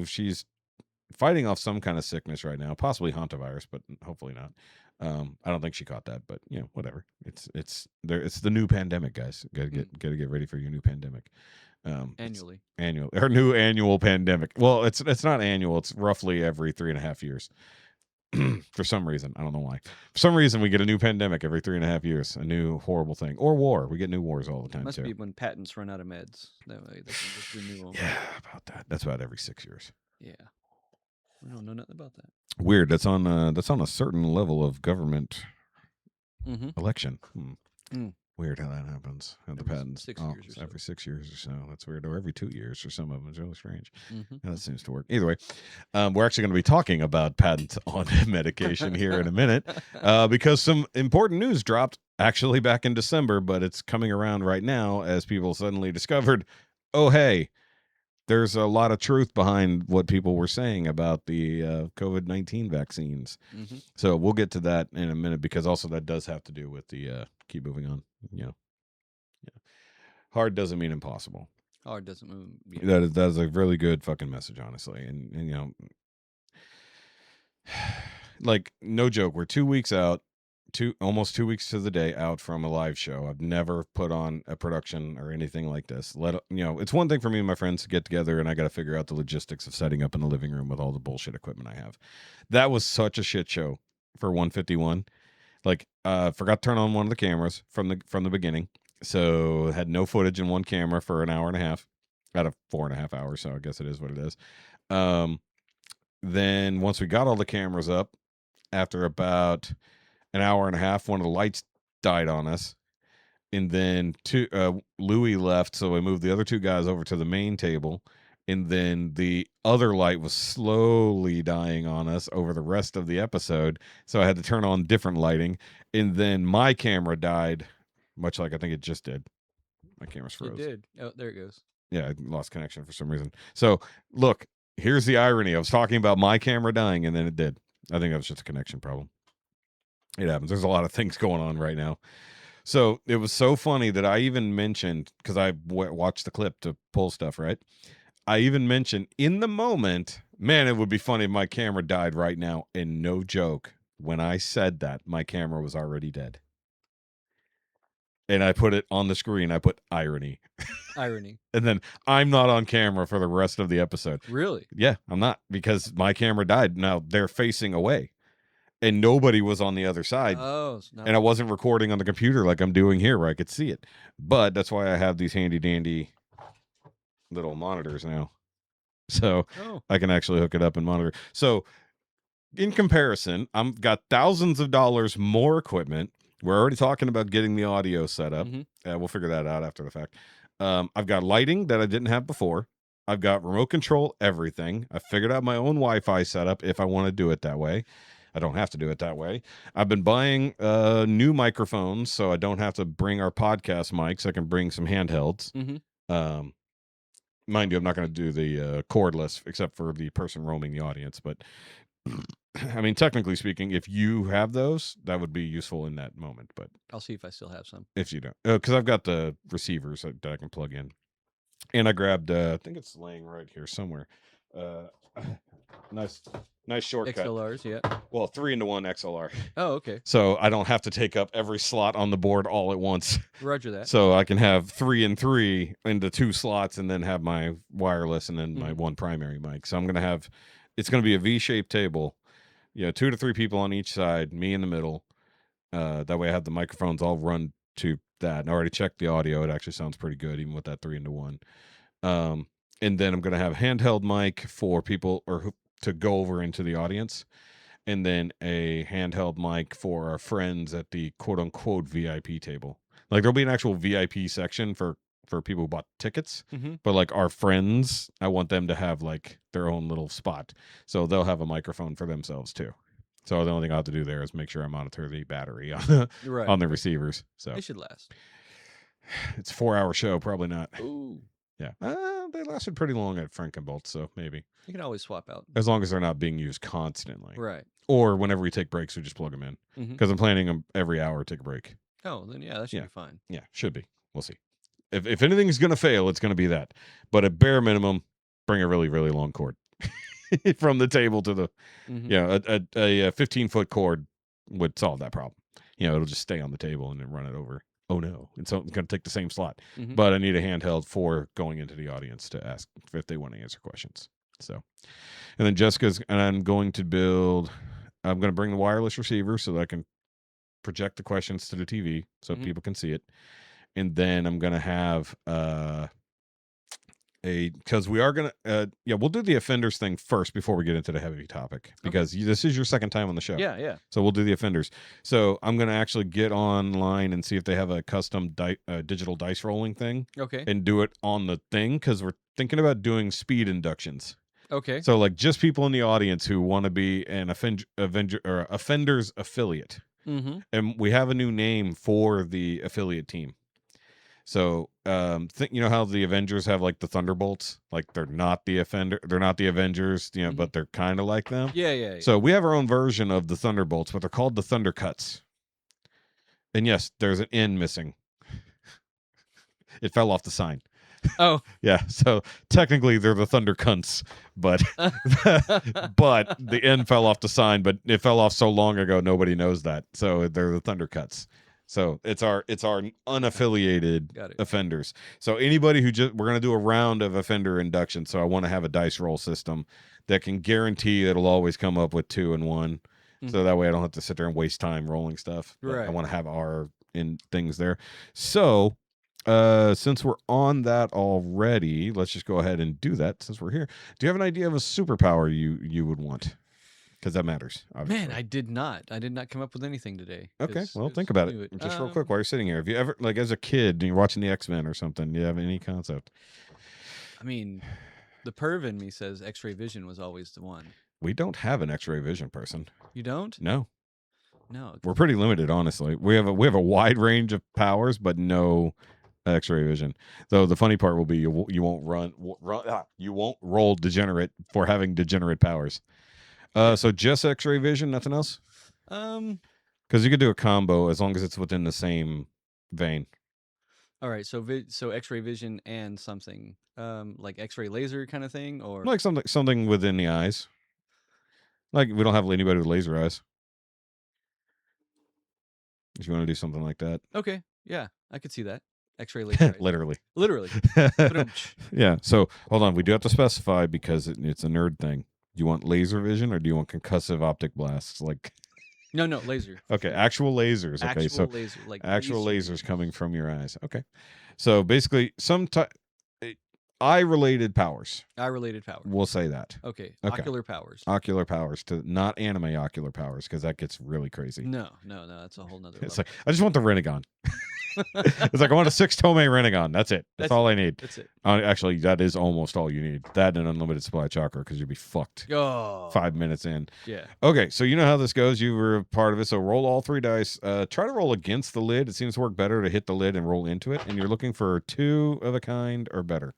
she's fighting off some kind of sickness right now, possibly hantavirus, but hopefully not. I don't think she caught that, but whatever. It's the new pandemic, guys. Gotta get ready for your new pandemic. Her new annual pandemic. Well, it's not annual. It's roughly every 3.5 years. For some reason, I don't know why. For some reason, we get a new pandemic every 3.5 years, a new horrible thing, or war. We get new wars all the time. Must be when patents run out of meds. That way they can just renew them. Yeah, about that. That's about every 6 years. Yeah, we don't know nothing about that. Weird. That's on a certain level of government election. Weird how that happens. How the patents every 6 years or so. That's weird. Or every 2 years for some of them. It's really strange. How that seems to work. Either way, we're actually going to be talking about patents on medication here in a minute because some important news dropped actually back in December, but it's coming around right now as people suddenly discovered, oh, hey, there's a lot of truth behind what people were saying about the COVID-19 vaccines. So we'll get to that in a minute because also that does have to do with the keep moving on. Hard doesn't mean impossible. Hard doesn't mean that is a really good fucking message, honestly. And like, no joke, we're 2 weeks out. Almost 2 weeks to the day out from a live show. I've never put on a production or anything like this. It's one thing for me and my friends to get together, and I got to figure out the logistics of setting up in the living room with all the bullshit equipment I have. That was such a shit show for 151. Like, forgot to turn on one of the cameras from the beginning, so had no footage in one camera for an hour and a half out of 4.5 hours. So I guess it is what it is. Then once we got all the cameras up, after about an hour and a half, one of the lights died on us. And then Louis left, so I moved the other 2 guys over to the main table. And then the other light was slowly dying on us over the rest of the episode, so I had to turn on different lighting. And then my camera died, much like I think it just did. My camera's froze. It did. Oh, there it goes. Yeah, I lost connection for some reason. So, look, here's the irony. I was talking about my camera dying, and then it did. I think that was just a connection problem. It happens. There's a lot of things going on right now. So it was so funny that I even mentioned, because I watched the clip to pull stuff, right? I even mentioned in the moment, man, it would be funny if my camera died right now. And no joke, when I said that, my camera was already dead. And I put it on the screen. I put irony. Irony. And then I'm not on camera for the rest of the episode. Really? Yeah, I'm not, because my camera died. Now they're facing away. And nobody was on the other side. Oh, and I wasn't recording on the computer like I'm doing here where I could see it. But that's why I have these handy dandy little monitors now. So I can actually hook it up and monitor. So in comparison, I've got thousands of dollars more equipment. We're already talking about getting the audio set up. We'll figure that out after the fact. I've got lighting that I didn't have before. I've got remote control, everything. I figured out my own Wi-Fi setup if I want to do it that way. I don't have to do it that way. I've been buying new microphones, so I don't have to bring our podcast mics. I can bring some handhelds. Mind you, I'm not going to do the cordless, except for the person roaming the audience. But, I mean, technically speaking, if you have those, that would be useful in that moment. But I'll see if I still have some. If you don't. Because I've got the receivers that I can plug in. And I grabbed, I think it's laying right here somewhere. Nice shortcut. XLRs, yeah. Well, 3-in-1 XLR. Oh, okay. So I don't have to take up every slot on the board all at once. Roger that. So I can have 3 and 3 into 2 slots and then have my wireless and then my one primary mic. So I'm going to have, it's going to be a V-shaped table. 2 to 3 people on each side, me in the middle. That way I have the microphones all run to that. And I already checked the audio. It actually sounds pretty good, even with that 3-in-1. And then I'm going to have a handheld mic for people to go over into the audience, and then a handheld mic for our friends at the quote-unquote VIP table. Like, there'll be an actual VIP section for people who bought tickets, but like our friends, I want them to have like their own little spot, so they'll have a microphone for themselves too. So the only thing I have to do there is make sure I monitor the battery on on the receivers. So they should last. It's a 4-hour show, probably not. Ooh. Yeah, they lasted pretty long at Frankenbolt, so maybe. You can always swap out. As long as they're not being used constantly. Right. Or whenever we take breaks, we just plug them in. Because I'm planning them every hour to take a break. Oh, then yeah, that should be fine. Yeah, should be. We'll see. If anything's going to fail, it's going to be that. But at bare minimum, bring a really, really long cord. From the table to the... a 15-foot cord would solve that problem. It'll just stay on the table and then run it over. Oh no, and so it's going to take the same slot. But I need a handheld for going into the audience to ask if they want to answer questions. So, and then I'm going to bring the wireless receiver so that I can project the questions to the TV so people can see it. And then I'm going to have because we are going to, we'll do the offenders thing first before we get into the heavy topic, because this is your second time on the show. Yeah. So we'll do the offenders. So I'm going to actually get online and see if they have a custom digital dice rolling thing. Okay. And do it on the thing, because we're thinking about doing speed inductions. Okay. So like just people in the audience who want to be an offenders affiliate. And we have a new name for the affiliate team. So, how the Avengers have like the Thunderbolts, like they're not the Avengers, but they're kind of like them. Yeah. So we have our own version of the Thunderbolts, but they're called the Thundercuts. And yes, there's an N missing. It fell off the sign. Oh, yeah. So technically they're the Thundercunts, but but the N fell off the sign, but it fell off so long ago nobody knows that. So they're the Thundercuts. So it's our unaffiliated offenders. So anybody we're going to do a round of offender induction. So I want to have a dice roll system that can guarantee it'll always come up with 2 and 1. So that way I don't have to sit there and waste time rolling stuff. Right. I want to have our things there. So since we're on that already, let's just go ahead and do that since we're here. Do you have an idea of a superpower you would want? because that matters. Obviously. Man, I did not come up with anything today. Okay, 'cause well, was think about new it. Just real quick while you're sitting here. Have you ever, like, as a kid, and you're watching the X-Men or something, do you have any concept? I mean, the perv in me says X-ray vision was always the one. We don't have an X-ray vision person. You don't? No. No. We're pretty limited, honestly. We have a wide range of powers, but no X-ray vision. Though the funny part will be you won't you won't roll degenerate for having degenerate powers. So just X-ray vision, nothing else. Because you could do a combo as long as it's within the same vein. All right. So so X-ray vision and something like X-ray laser kind of thing, or Like something within the eyes. Like we don't have anybody with laser eyes. If you want to do something like that. okay, yeah, I could see that. X-ray laser. eyes. Literally. Yeah. So hold on. We do have to specify because it's a nerd thing. Do you want laser vision or do you want concussive optic blasts? Like, no, laser. okay, actual lasers. Okay, Actual so laser, like actual laser lasers coming from your eyes. Okay, so basically, some eye-related powers. eye-related powers. We'll say that. Okay. Okay. Ocular powers. Ocular powers, to not anime ocular powers, because that gets really crazy. No, that's a whole nother It's level. like I just want the Renegon. It's like I want a 6-tome Renegon. That's it. That's all I need. That's it. Actually, that is almost all you need. That and unlimited supply of chakra, because you'll be fucked. Oh. 5 minutes in. Yeah. Okay, so you know how this goes. You were a part of it. So roll all 3 dice. Try to roll against the lid. It seems to work better to hit the lid and roll into it. And you're looking for 2 of a kind or better.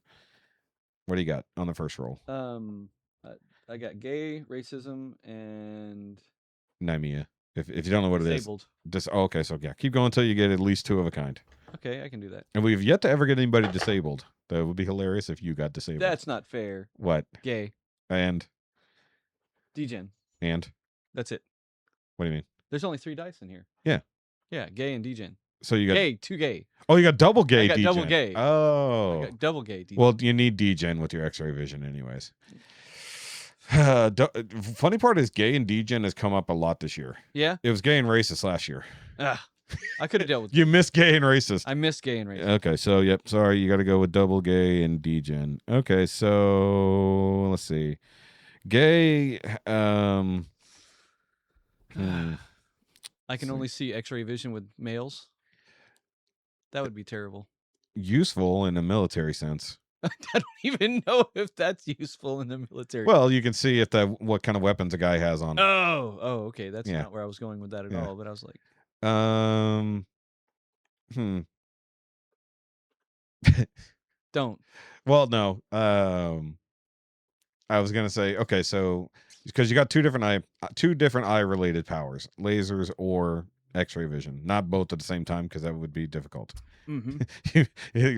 What do you got on the first roll? I got gay, racism, and Nemia. If you don't know what disabled. it is. Okay, so yeah, keep going until you get at least 2 of a kind. Okay, I can do that. And we've yet to ever get anybody disabled. That would be hilarious if you got disabled. That's not fair. What? Gay. And? Degen. And? That's it. What do you mean? There's only 3 dice in here. Yeah. Yeah, gay and degen. So you got gay, 2 gay. Oh, you got double gay. I got degen. double gay. Oh. I got double gay. Degen. Well, you need degen with your X-ray vision, anyways. Funny part is gay and degen has come up a lot this year. Yeah. It was gay and racist last year. I could have dealt with You missed gay and racist. I missed gay and racist. Okay, so yep, sorry, you got to go with double gay and degen. Okay, so let's see. Gay. I can only see X-ray vision with males. That would be terrible. Useful in a military sense. I don't even know if that's useful in the military. Well, you can see if what kind of weapons a guy has on. Oh, okay. That's Yeah. not where I was going with that at Yeah. all. But I was like, don't. Well, no. I was gonna say, okay, so because you got two different eye related powers, lasers or X-ray vision, not both at the same time because that would be difficult. Mm-hmm.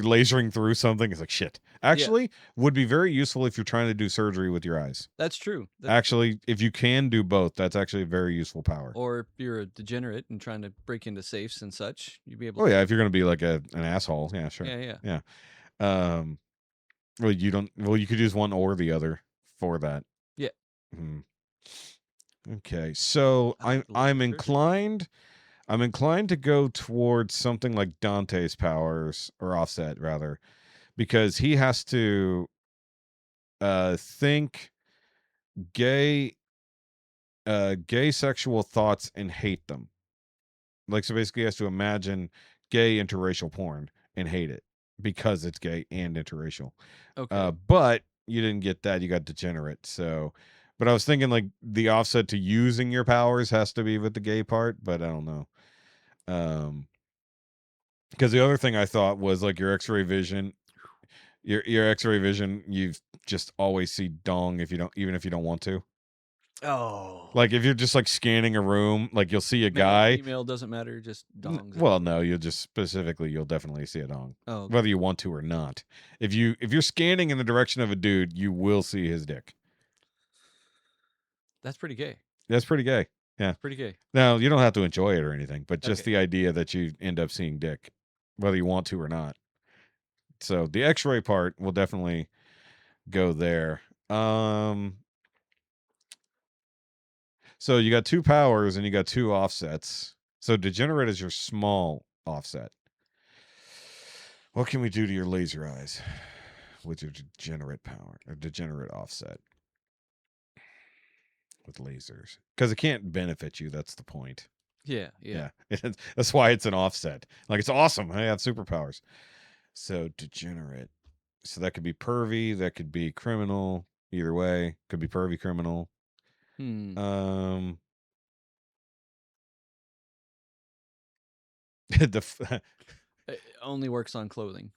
Lasering through something is like shit. Actually, would be very useful if you're trying to do surgery with your eyes. That's true. Actually, if you can do both, that's actually a very useful power. Or if you're a degenerate and trying to break into safes and such, you'd be able. Oh yeah, if you're gonna be like an asshole, yeah, sure. Yeah. Well, you don't. Well, you could use one or the other for that. Yeah. Okay, so I'm inclined to go towards something like Dante's powers, or Offset rather, because he has to think gay sexual thoughts and hate them. Like, so basically he has to imagine gay interracial porn and hate it because it's gay and interracial. Okay. But you didn't get that. You got degenerate. So, but I was thinking like the offset to using your powers has to be with the gay part, but I don't know. Because the other thing I thought was like your X-ray vision, your X-ray vision, you just always see dong even if you don't want to. Oh. Like if you're just like scanning a room, like you'll see a Male, guy. Female doesn't matter, just dongs. Well, no, you'll definitely see a dong. Oh, okay. Whether you want to or not. If you're scanning in the direction of a dude, you will see his dick. That's pretty gay. That's pretty gay. Yeah. Pretty gay. Now, you don't have to enjoy it or anything, but just Okay. the idea that you end up seeing dick, whether you want to or not. So the X-ray part will definitely go there. So you got 2 powers and you got 2 offsets. So degenerate is your small offset. What can we do to your laser eyes with your degenerate power or degenerate offset? with lasers because it can't benefit you. That's the point. Yeah. That's why it's an offset. Like, it's awesome. I have superpowers. So degenerate. So that could be pervy. That could be criminal. Either way, could be pervy, criminal. It only works on clothing.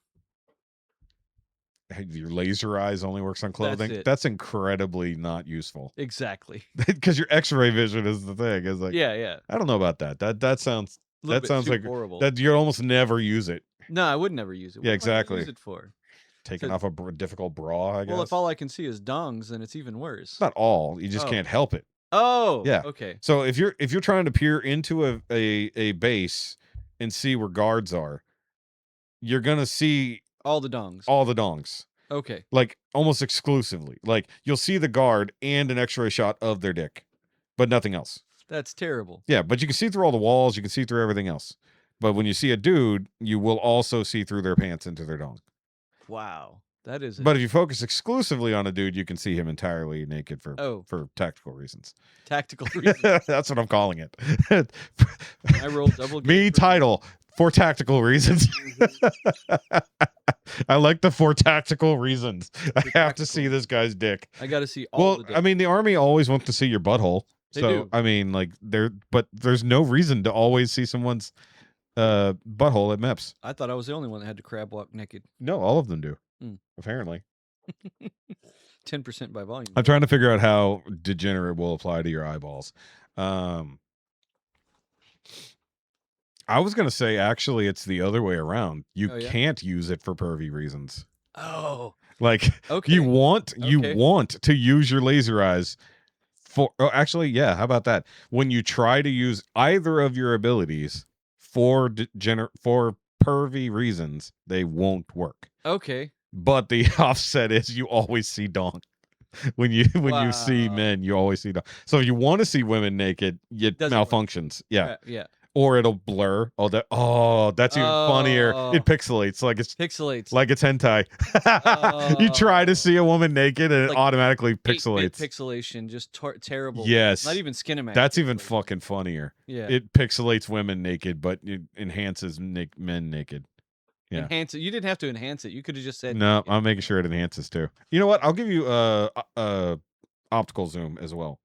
Your laser eyes only works on clothing. That's incredibly not useful. Exactly. Because your X-ray vision is the thing. Is like, yeah. I don't know about that. That sounds like horrible. that you almost never use it. No, I would never use it. Yeah, exactly. What would I use it for? Taking off a difficult bra, I guess. Well, if all I can see is dongs, then it's even worse. Not all. You just can't help it. Oh, yeah. Okay. So if you're trying to peer into a base and see where guards are, you're gonna see all the dongs. Okay. Like almost exclusively. Like you'll see the guard and an X-ray shot of their dick, but nothing else. That's terrible. Yeah, but you can see through all the walls. You can see through everything else. But when you see a dude, you will also see through their pants into their dong. Wow. That is. But if you focus exclusively on a dude, you can see him entirely naked for tactical reasons. Tactical reasons. That's what I'm calling it. I rolled double. Title for tactical reasons. I like the for tactical reasons. I have to see this guy's dick. I got to see all the dick. I mean, the army always wants to see your butthole. They do. I mean, like but there's no reason to always see someone's butthole at MEPS. I thought I was the only one that had to crab walk naked. No, all of them do. Apparently. 10% by volume. I'm trying to figure out how degenerate will apply to your eyeballs. I was going to say, actually, it's the other way around. You can't use it for pervy reasons. Oh. Like, you want to use your laser eyes for... Oh, actually, yeah, how about that? When you try to use either of your abilities for pervy reasons, they won't work. Okay. But the offset is you always see dong. When you see men, you always see dong. So if you want to see women naked, it malfunctions. Yeah. Yeah. Or it'll blur. That's even funnier. It pixelates like it's hentai. You try to see a woman naked and it automatically pixelates. Pixelation, just terrible. Yes. Not even skinematic. That's even fucking funnier. Yeah. It pixelates women naked, but it enhances men naked. Yeah. Enhance it. You didn't have to enhance it. You could have just said. No, I'm making sure it enhances too. You know what? I'll give you optical zoom as well.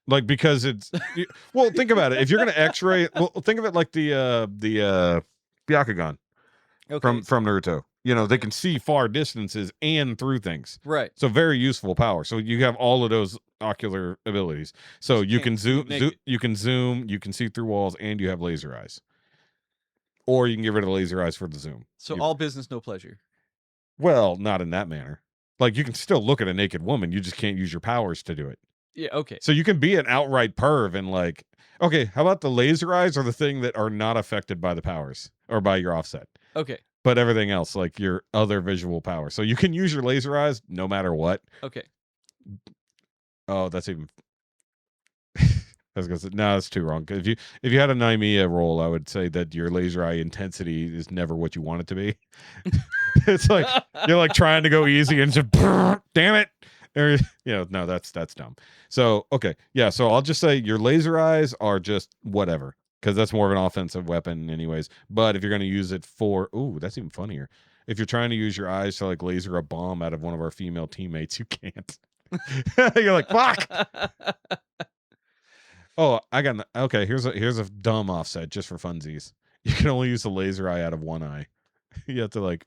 Like, because it's well, think about it. If you're gonna X-ray, think of it like the Byakugan from Naruto. You know, they can see far distances and through things. Right. So very useful power. So you have all of those ocular abilities. So you can zoom, you can see through walls, and you have laser eyes. Or you can get rid of the laser eyes for the zoom. So all business, no pleasure. Well, not in that manner. Like, you can still look at a naked woman. You just can't use your powers to do it. Yeah, okay. So you can be an outright perv and like, okay, how about the laser eyes are the thing that are not affected by the powers or by your offset? Okay. But everything else, like your other visual power. So you can use your laser eyes no matter what. Okay. Oh, that's even... I was gonna say, no, that's too wrong. If you had a Naimia roll, I would say that your laser eye intensity is never what you want it to be. It's like you're like trying to go easy and just damn it. Or, no, that's dumb. So okay, yeah. So I'll just say your laser eyes are just whatever, because that's more of an offensive weapon, anyways. But if you're gonna use it for, that's even funnier. If you're trying to use your eyes to like laser a bomb out of one of our female teammates, you can't. You're like, fuck. Oh, here's a dumb offset just for funsies. You can only use the laser eye out of one eye. You have to like...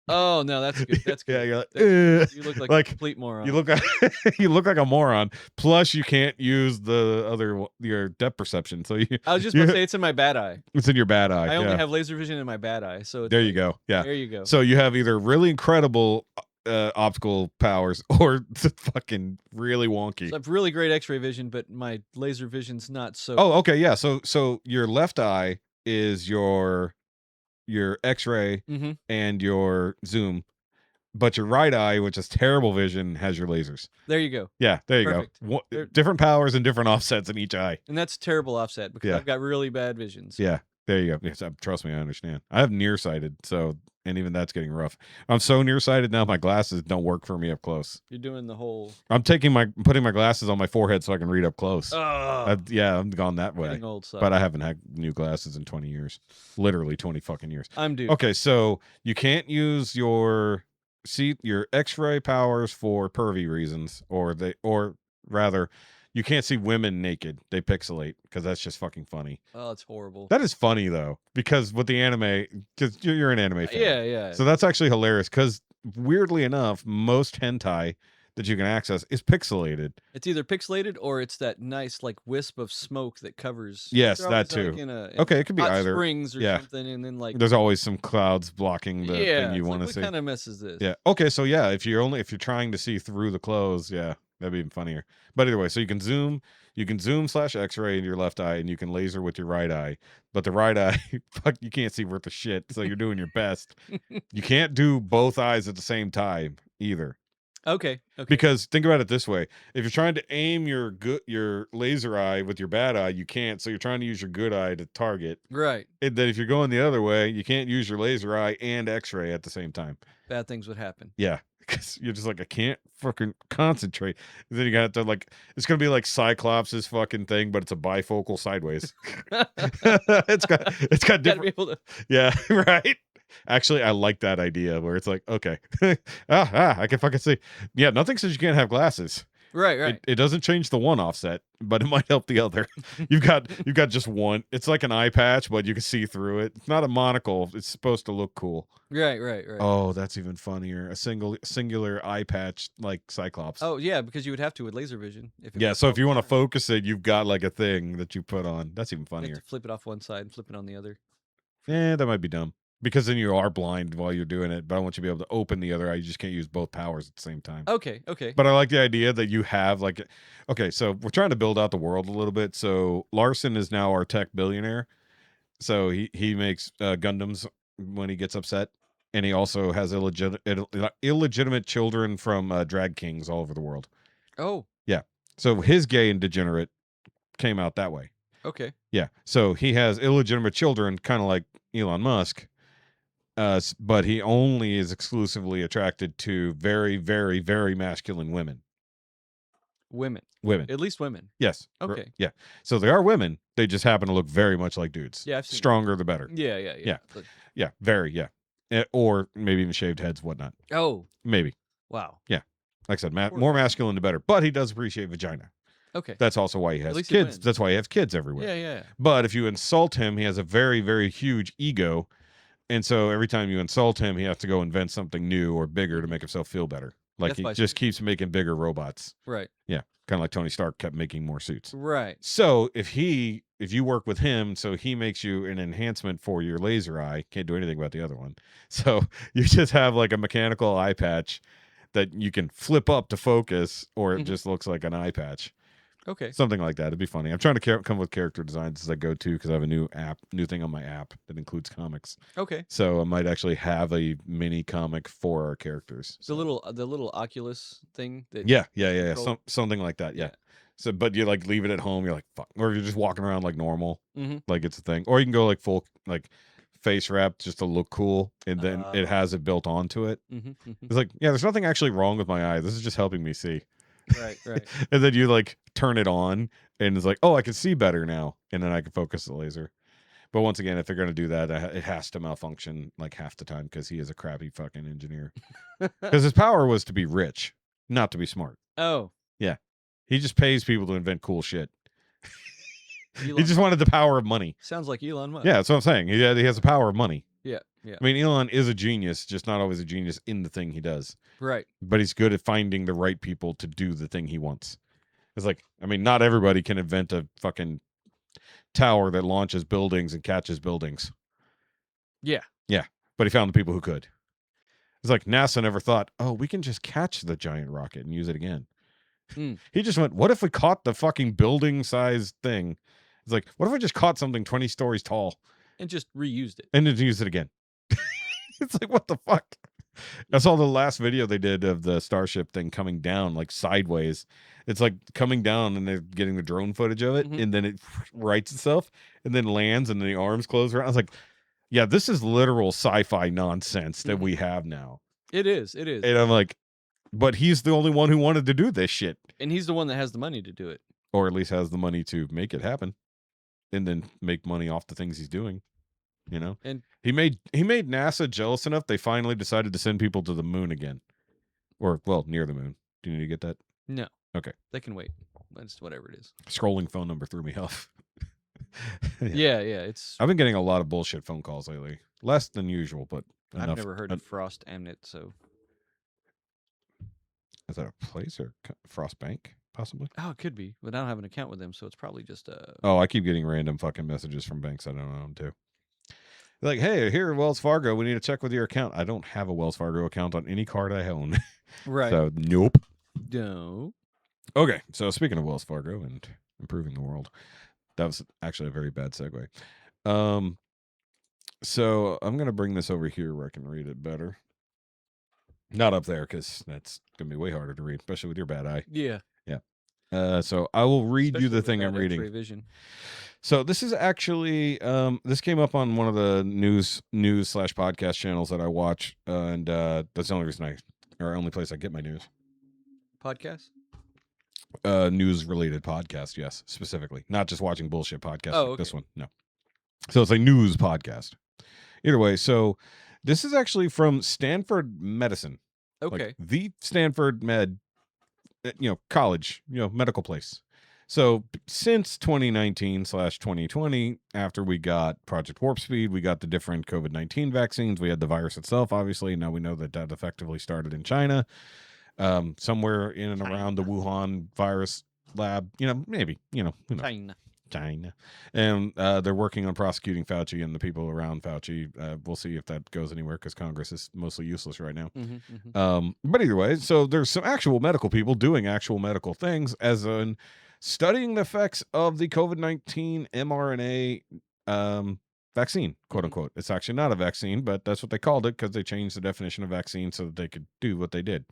Oh, no, that's good. That's good. Yeah, you're like, you look like a complete moron. You look like a moron. Plus, you can't use your depth perception. So I was just going to say it's in my bad eye. It's in your bad eye. I only have laser vision in my bad eye. So there you go. Yeah. There you go. So you have either really incredible optical powers or fucking really wonky. So I have really great X-ray vision, but my laser vision's not so. Oh, okay, yeah. So your left eye is your X-ray and your zoom, but your right eye, which is terrible vision, has your lasers. There you go. Yeah, there you Perfect. go. Different powers and different offsets in each eye. And that's a terrible offset because I've got really bad visions. Yeah. There you go. Yes, trust me, I understand. I have nearsighted, so and even that's getting rough. I'm so nearsighted now. My glasses don't work for me up close. You're doing the whole. I'm putting my glasses on my forehead so I can read up close. Yeah, I'm gone that way. Getting old, but I haven't had new glasses in 20 years. Literally 20 fucking years. I'm due. Okay, so you can't use your X-ray powers for pervy reasons, or rather, you can't see women naked. They pixelate because that's just fucking funny. Oh, it's horrible. That is funny though, because with the anime, because you're an anime fan. Yeah. So that's actually hilarious. Because weirdly enough, most hentai that you can access is pixelated. It's either pixelated or it's that nice like wisp of smoke that covers. Yes, they're that always, too. in Okay, it could be hot either. springs or Yeah. something, and then like There's always some clouds blocking the thing you want to what see. kind of mess is this? Yeah. Okay. So yeah, if you're trying to see through the clothes, yeah, that'd be even funnier. But either way, so you can zoom / X-ray in your left eye, and you can laser with your right eye. But the right eye, fuck, you can't see worth a shit. So you're doing your best. You can't do both eyes at the same time either. Okay. Because think about it this way: if you're trying to aim your laser eye with your bad eye, you can't. So you're trying to use your good eye to target. Right. And then if you're going the other way, you can't use your laser eye and X-ray at the same time. Bad things would happen. Yeah, because you're just like, I can't fucking concentrate. And then you got to like, it's gonna be like Cyclops' fucking thing, but it's a bifocal sideways. it's got different. Yeah, right. Actually, I like that idea where it's like, okay, I can fucking see. Yeah, nothing says you can't have glasses. Right. It doesn't change the one offset, but it might help the other. You've got just one. It's like an eye patch, but you can see through it. It's not a monocle. It's supposed to look cool. Right. Oh, that's even funnier. A singular eye patch like Cyclops. Oh yeah, because you would have to with laser vision. So if you want to focus it, you've got like a thing that you put on. That's even you have funnier. to flip it off one side and flip it on the other. That might be dumb. Because then you are blind while you're doing it, but I want you to be able to open the other eye. You just can't use both powers at the same time. Okay. But I like the idea that you have like, okay, so we're trying to build out the world a little bit. So Larson is now our tech billionaire. So he makes Gundams when he gets upset. And he also has illegitimate children from drag kings all over the world. Oh. Yeah. So his gay and degenerate came out that way. Okay. Yeah. So he has illegitimate children, kind of like Elon Musk. But he only is exclusively attracted to very, very, very masculine women. Women. Women. At least women. Yes. Okay. Yeah. So they are women. They just happen to look very much like dudes. Yeah. I've seen Stronger the better. Yeah. But... Yeah. Very. Yeah. Or maybe even shaved heads, whatnot. Oh. Maybe. Wow. Yeah. Like I said, more masculine the better. But he does appreciate vagina. Okay. That's also why he has kids. That's why he has kids everywhere. Yeah. But if you insult him, he has a very, very huge ego. And so every time you insult him, he has to go invent something new or bigger to make himself feel better. Like he just keeps making bigger robots. Right. Yeah. Kind of like Tony Stark kept making more suits. Right. So if you work with him, so he makes you an enhancement for your laser eye. Can't do anything about the other one. So you just have like a mechanical eye patch that you can flip up to focus, or it just looks like an eye patch. Okay. Something like that. It'd be funny. I'm trying to come with character designs as I go too, because I have a new thing on my app that includes comics. Okay. So I might actually have a mini comic for our characters. So. The little Oculus thing. That Yeah. Something like that. Yeah. So, but you like leave it at home. You're like, fuck. Or you're just walking around like normal, like it's a thing. Or you can go like full like face wrap just to look cool, and then it has it built onto it. It's like, yeah, there's nothing actually wrong with my eye. This is just helping me see. Right. And then you like turn it on, and it's like, oh, I can see better now, and then I can focus the laser. But once again, if they're going to do that, it has to malfunction like half the time because he is a crappy fucking engineer. Because his power was to be rich, not to be smart. Oh. Yeah. He just pays people to invent cool shit. He just wanted the power of money. Sounds like Elon Musk. Yeah, that's what I'm saying. He has the power of money. Yeah. I mean, Elon is a genius, just not always a genius in the thing he does. Right. But he's good at finding the right people to do the thing he wants. It's like, I mean, not everybody can invent a fucking tower that launches buildings and catches buildings. Yeah. Yeah. But he found the people who could. It's like NASA never thought, oh, we can just catch the giant rocket and use it again. He just went, what if we caught the fucking building sized thing? It's like, what if we just caught something 20 stories tall? And just reused it. And then use it again. It's like, what the fuck? I saw the last video they did of the Starship thing coming down like sideways. It's like coming down and they're getting the drone footage of it, and then it rights itself and then lands and the arms close around. I was like, yeah, this is literal sci-fi nonsense that we have now. It is. It is. And I'm like, but he's the only one who wanted to do this shit. And he's the one that has the money to do it. Or at least has the money to make it happen and then make money off the things he's doing. You know? And he made NASA jealous enough they finally decided to send people to the moon again. Or, well, near the moon. Do you need to get that? No. Okay. They can wait. That's whatever it is. Scrolling phone number threw me off. Yeah, it's... I've been getting a lot of bullshit phone calls lately. Less than usual, but enough. I've never heard of Frost Amnet, so... Is that a place or Frost Bank, possibly? Oh, it could be. But I don't have an account with them, so it's probably just... Oh, I keep getting random fucking messages from banks I don't own, too. Like, hey, here at Wells Fargo, we need to check with your account. I don't have a Wells Fargo account on any card I own. Right. So, nope. No. Okay, so speaking of Wells Fargo and improving the world, that was actually a very bad segue. So I'm going to bring this over here where I can read it better. Not up there, because that's going to be way harder to read, especially with your bad eye. Yeah. Yeah. So I will read you the thing I'm reading. Vision. So this is actually, this came up on one of the news/podcast channels that I watch, and that's the only reason only place I get my news. Podcast? News-related podcast, yes, specifically. Not just watching bullshit podcasts like this one, no. So it's a news podcast. Either way, so this is actually from Standford Medicine. Okay. Like the Stanford Med, college, medical place. So since 2019/2020, after we got Project Warp Speed, we got the different COVID-19 vaccines. We had the virus itself, obviously. Now we know that effectively started in China, somewhere in and around the Wuhan virus lab. Maybe, who knows? China. And they're working on prosecuting Fauci and the people around Fauci. We'll see if that goes anywhere because Congress is mostly useless right now. But either way, so there's some actual medical people doing actual medical things, as in studying the effects of the COVID-19 mRNA vaccine, quote unquote. It's actually not a vaccine, but that's what they called it because they changed the definition of vaccine so that they could do what they did.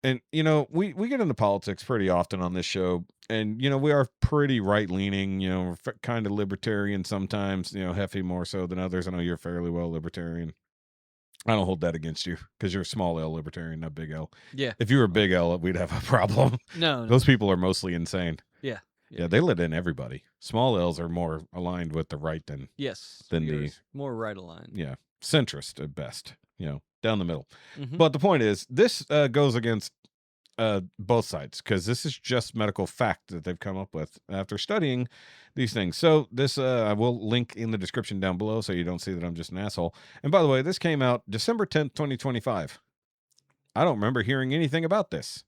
And, we get into politics pretty often on this show, and, we are pretty right-leaning, we're kind of libertarian sometimes, Heffy more so than others. I know you're fairly well libertarian. I don't hold that against you because you're a small L libertarian, not big L. Yeah. If you were a big L, we'd have a problem. No. Those people are mostly insane. Yeah. Yeah, they let in everybody. Small L's are more aligned with the right than the more right aligned. Yeah, centrist at best. Down the middle. But the point is, this goes against both sides because this is just medical fact that they've come up with after studying these things. So this I will link in the description down below so you don't see that I'm just an asshole. And by the way, this came out December 10th, 2025. I don't remember hearing anything about this.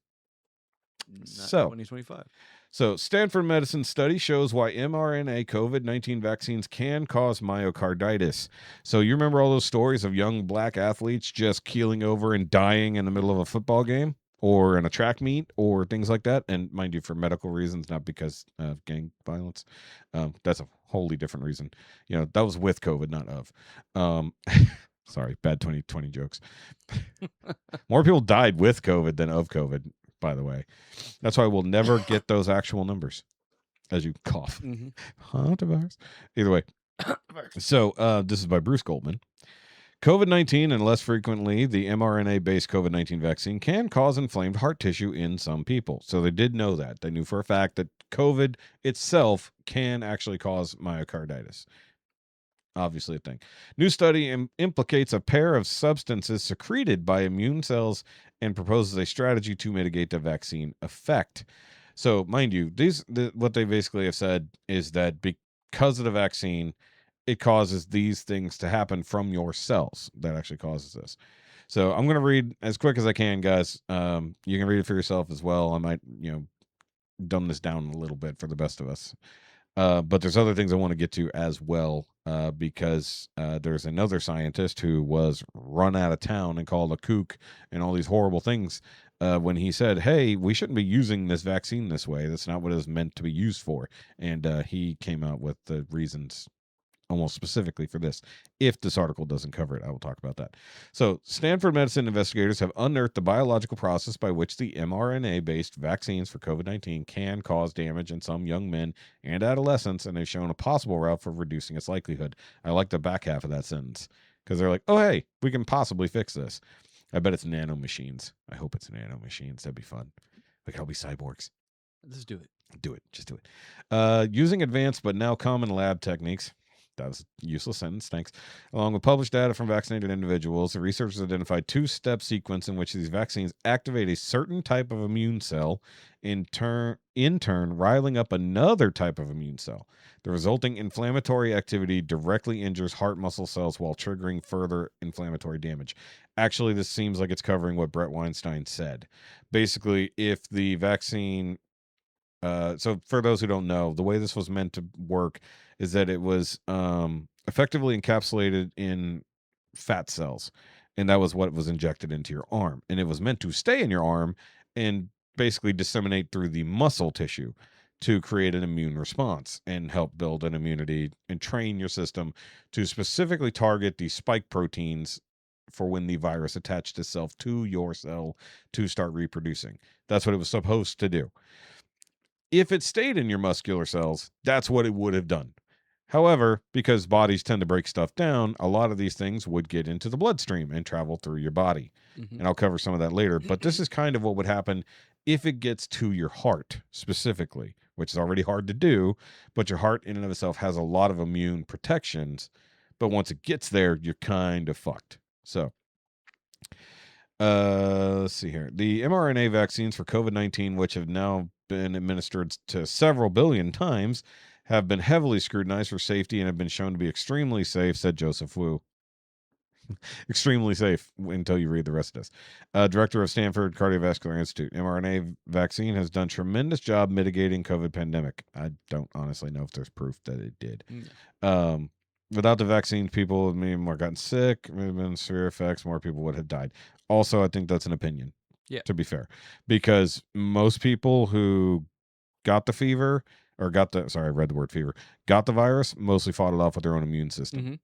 Not 2025. So, Standford Medicine study shows why mRNA COVID-19 vaccines can cause myocarditis. So, you remember all those stories of young black athletes just keeling over and dying in the middle of a football game or in a track meet or things like that? And mind you, for medical reasons, not because of gang violence. That's a wholly different reason. That was with COVID, not of. Sorry, bad 2020 jokes. More people died with COVID than of COVID. By the way, that's why we'll never get those actual numbers as you cough. Hantavirus. Either way. So this is by Bruce Goldman. COVID-19 and less frequently the mRNA-based COVID-19 vaccine can cause inflamed heart tissue in some people. So they did know that. They knew for a fact that COVID itself can actually cause myocarditis. Obviously a thing. New study implicates a pair of substances secreted by immune cells and proposes a strategy to mitigate the vaccine effect. So, mind you, what they basically have said is that because of the vaccine, it causes these things to happen from your cells that actually causes this. So, I'm going to read as quick as I can, guys. You can read it for yourself as well. I might, dumb this down a little bit for the best of us. But there's other things I want to get to as well, because there's another scientist who was run out of town and called a kook and all these horrible things when he said, hey, we shouldn't be using this vaccine this way. That's not what it was meant to be used for. And he came out with the reasons almost specifically for this. If this article doesn't cover it, I will talk about that. So, Standford Medicine investigators have unearthed the biological process by which the mRNA-based vaccines for COVID-19 can cause damage in some young men and adolescents, and they've shown a possible route for reducing its likelihood. I like the back half of that sentence because they're like, oh, hey, we can possibly fix this. I bet it's nanomachines. I hope it's nanomachines. That'd be fun. We could all be cyborgs. Let's do it. Do it. Just do it. Using advanced but now common lab techniques. That was a useless sentence. Thanks. Along with published data from vaccinated individuals, the researchers identified two-step sequence in which these vaccines activate a certain type of immune cell, in turn riling up another type of immune cell. The resulting inflammatory activity directly injures heart muscle cells while triggering further inflammatory damage. Actually, this seems like it's covering what Brett Weinstein said. Basically, if the vaccine... so for those who don't know, the way this was meant to work is that it was effectively encapsulated in fat cells, and that was what was injected into your arm, and it was meant to stay in your arm and basically disseminate through the muscle tissue to create an immune response and help build an immunity and train your system to specifically target the spike proteins for when the virus attached itself to your cell to start reproducing. That's what it was supposed to do. If it stayed in your muscular cells, that's what it would have done. However, because bodies tend to break stuff down, a lot of these things would get into the bloodstream and travel through your body. And I'll cover some of that later. But this is kind of what would happen if it gets to your heart specifically, which is already hard to do. But your heart in and of itself has a lot of immune protections. But once it gets there, you're kind of fucked. So, let's see here. The mRNA vaccines for COVID-19, which have now been administered to several billion times, have been heavily scrutinized for safety and have been shown to be extremely safe, said Joseph Wu. Extremely safe until you read the rest of this. Director of Stanford Cardiovascular Institute. mRNA vaccine has done tremendous job mitigating COVID pandemic. I don't honestly know if there's proof that it did. Without the vaccine, people may have more gotten sick, may have been severe effects, more people would have died. Also, I think that's an opinion. Yeah. To be fair, because most people who got the fever or got the, sorry, I read the word fever, got the virus, mostly fought it off with their own immune system.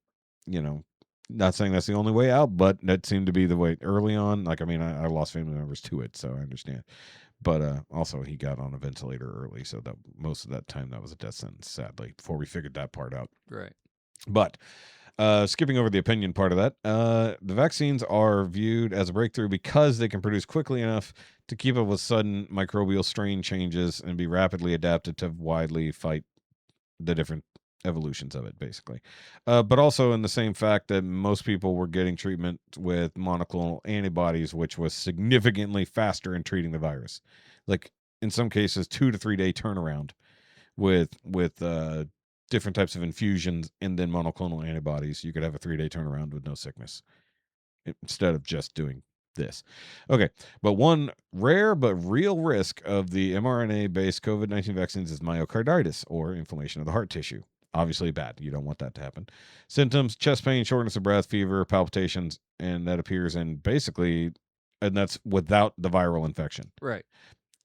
You know, not saying that's the only way out, but that seemed to be the way early on. Like, I mean, I lost family members to it, so I understand. But also, he got on a ventilator early, so that most of that time that was a death sentence, sadly, before we figured that part out. Right. But skipping over the opinion part of that, the vaccines are viewed as a breakthrough because they can produce quickly enough to keep up with sudden microbial strain changes and be rapidly adapted to widely fight the different evolutions of it, basically. But also in the same fact that most people were getting treatment with monoclonal antibodies, which was significantly faster in treating the virus. Like, in some cases, 2 to 3 day turnaround with different types of infusions and then monoclonal antibodies. You could have a 3 day turnaround with no sickness instead of just doing this. Okay, but one rare but real risk of the mRNA-based COVID-19 vaccines is myocarditis, or inflammation of the heart tissue. Obviously bad. You don't want that to happen. Symptoms: chest pain, shortness of breath, fever, palpitations, and that appears in basically, and that's without the viral infection. Right.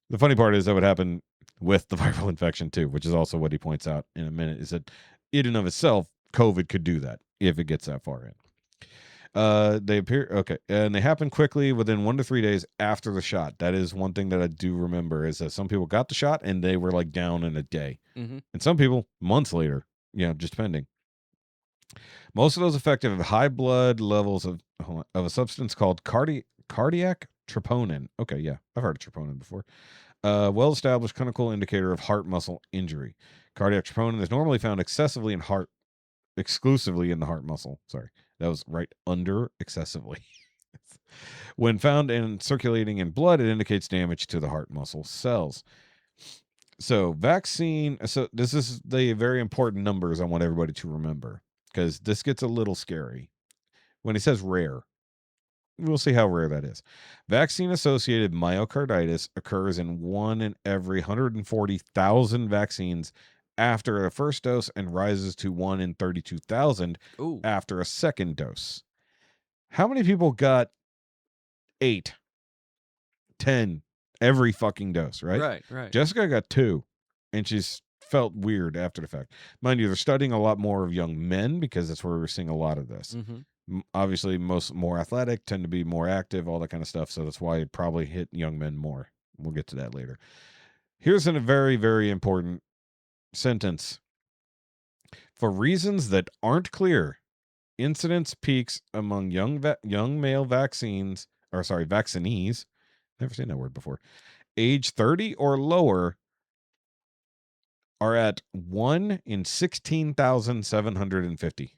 The funny part is that would happen with the viral infection too, which is also what he points out in a minute, is that in and of itself, COVID could do that if it gets that far in. They appear okay, and they happen quickly within 1 to 3 days after the shot. That is one thing that I do remember, is that some people got the shot and they were like down in a day, and some people months later. Just depending. Most of those affected have high blood levels of a substance called cardiac troponin. Okay, yeah, I've heard of troponin before. Well-established clinical indicator of heart muscle injury. Cardiac troponin is normally found exclusively in the heart muscle. Sorry, that was right under excessively. When found and circulating in blood, it indicates damage to the heart muscle cells. So this is the very important numbers I want everybody to remember, because this gets a little scary. When he says rare, we'll see how rare that is. Vaccine-associated myocarditis occurs in 1 in every 140,000 vaccines after a first dose and rises to 1 in 32,000 after a second dose. How many people got 8, 10 every fucking dose, right? Right. Jessica got 2, and she's felt weird after the fact. Mind you, they're studying a lot more of young men because that's where we're seeing a lot of this. Obviously, most more athletic tend to be more active, all that kind of stuff. So that's why it probably hit young men more. We'll get to that later. Here's a very, very important sentence. For reasons that aren't clear, incidence peaks among young male vaccinees. Never seen that word before. Age 30 or lower are at 1 in 16,750.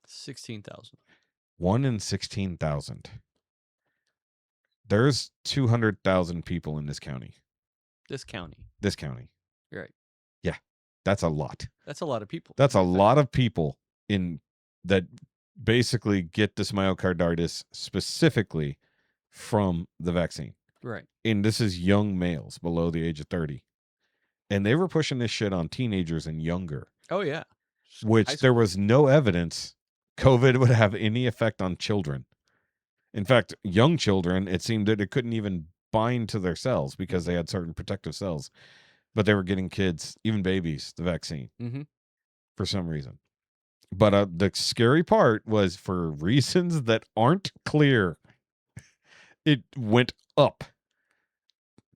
16,000. 1 in 16,000. There's 200,000 people in this county. This county. You're right. Yeah, that's a lot. That's a lot of people. That's a lot of people in that basically get this myocarditis specifically from the vaccine. Right. And this is young males below the age of 30. And they were pushing this shit on teenagers and younger. Oh, yeah. Which there was no evidence COVID would have any effect on children. In fact, young children, it seemed that it couldn't even bind to their cells because they had certain protective cells. But they were getting kids, even babies, the vaccine for some reason. But the scary part was for reasons that aren't clear, it went up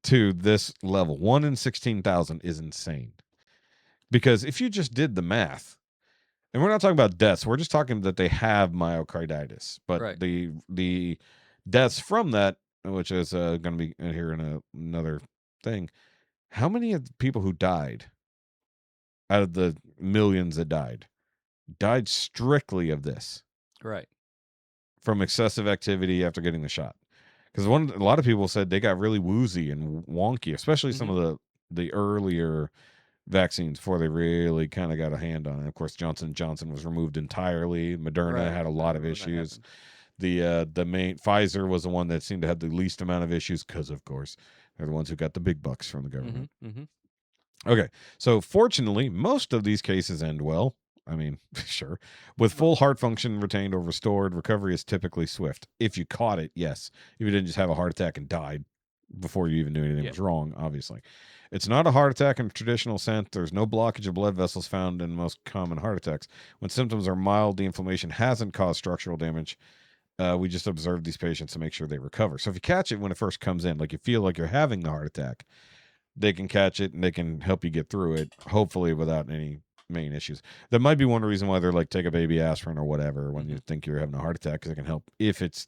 to this level. 1 in 16,000 is insane. Because if you just did the math, and we're not talking about deaths, we're just talking that they have myocarditis. But the deaths from that, which is going to be in here in another thing, how many of the people who died out of the millions that died strictly of this? Right. From excessive activity after getting the shot. Because a lot of people said they got really woozy and wonky, especially some of the earlier vaccines before they really kind of got a hand on it. Of course, Johnson & Johnson was removed entirely. Moderna had a lot of issues. The main Pfizer was the one that seemed to have the least amount of issues because, of course, they're the ones who got the big bucks from the government. Okay, so fortunately, most of these cases end well. I mean, sure. With full heart function retained or restored, recovery is typically swift. If you caught it, yes. If you didn't just have a heart attack and died before you even knew anything was wrong, obviously. It's not a heart attack in the traditional sense. There's no blockage of blood vessels found in most common heart attacks. When symptoms are mild, the inflammation hasn't caused structural damage. We just observe these patients to make sure they recover. So if you catch it when it first comes in, like you feel like you're having the heart attack, they can catch it and they can help you get through it, hopefully without any main issues. That might be one reason why they're like, take a baby aspirin or whatever when you think you're having a heart attack, because it can help if it's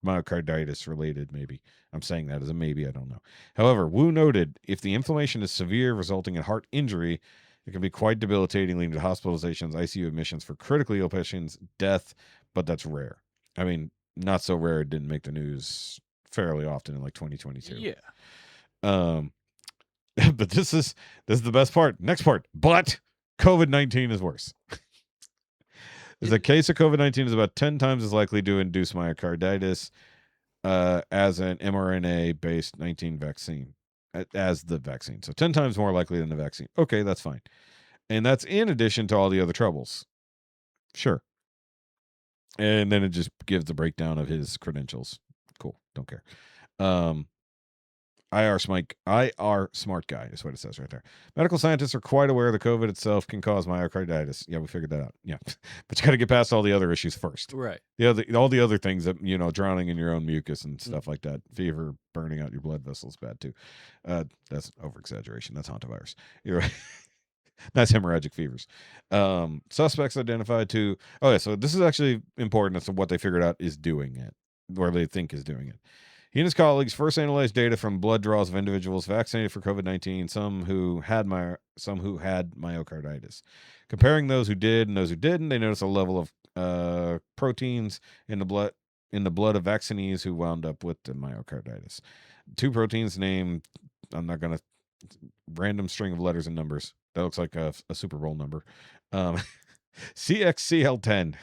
myocarditis related, maybe. I'm saying that as a maybe, I don't know. However, Wu noted, if the inflammation is severe, resulting in heart injury, it can be quite debilitating, leading to hospitalizations, ICU admissions for critically ill patients, death, but that's rare. I mean, not so rare it didn't make the news fairly often in like 2022. Yeah. But this is the best part. Next part. But COVID-19 is worse. The case of COVID-19 is about 10 times as likely to induce myocarditis as an mRNA-based 19 vaccine, as the vaccine. So 10 times more likely than the vaccine. Okay, that's fine. And that's in addition to all the other troubles. Sure. And then it just gives the breakdown of his credentials. Cool. Don't care. IR smart guy is what it says right there. Medical scientists are quite aware the COVID itself can cause myocarditis. Yeah, we figured that out. Yeah. But you got to get past all the other issues first. Right. All the other things that, drowning in your own mucus and stuff like that. Fever, burning out your blood vessels, bad too. That's over exaggeration. That's hantavirus. You're right. Nice hemorrhagic fevers. Suspects identified too. Oh yeah, so this is actually important as to what they figured out is doing it, or they think is doing it. He and his colleagues first analyzed data from blood draws of individuals vaccinated for COVID-19, some who had myocarditis. Comparing those who did and those who didn't, they noticed a level of proteins in the blood of vaccinees who wound up with the myocarditis. Two proteins named, I'm not going to, random string of letters and numbers. That looks like a Super Bowl number. CXCL10.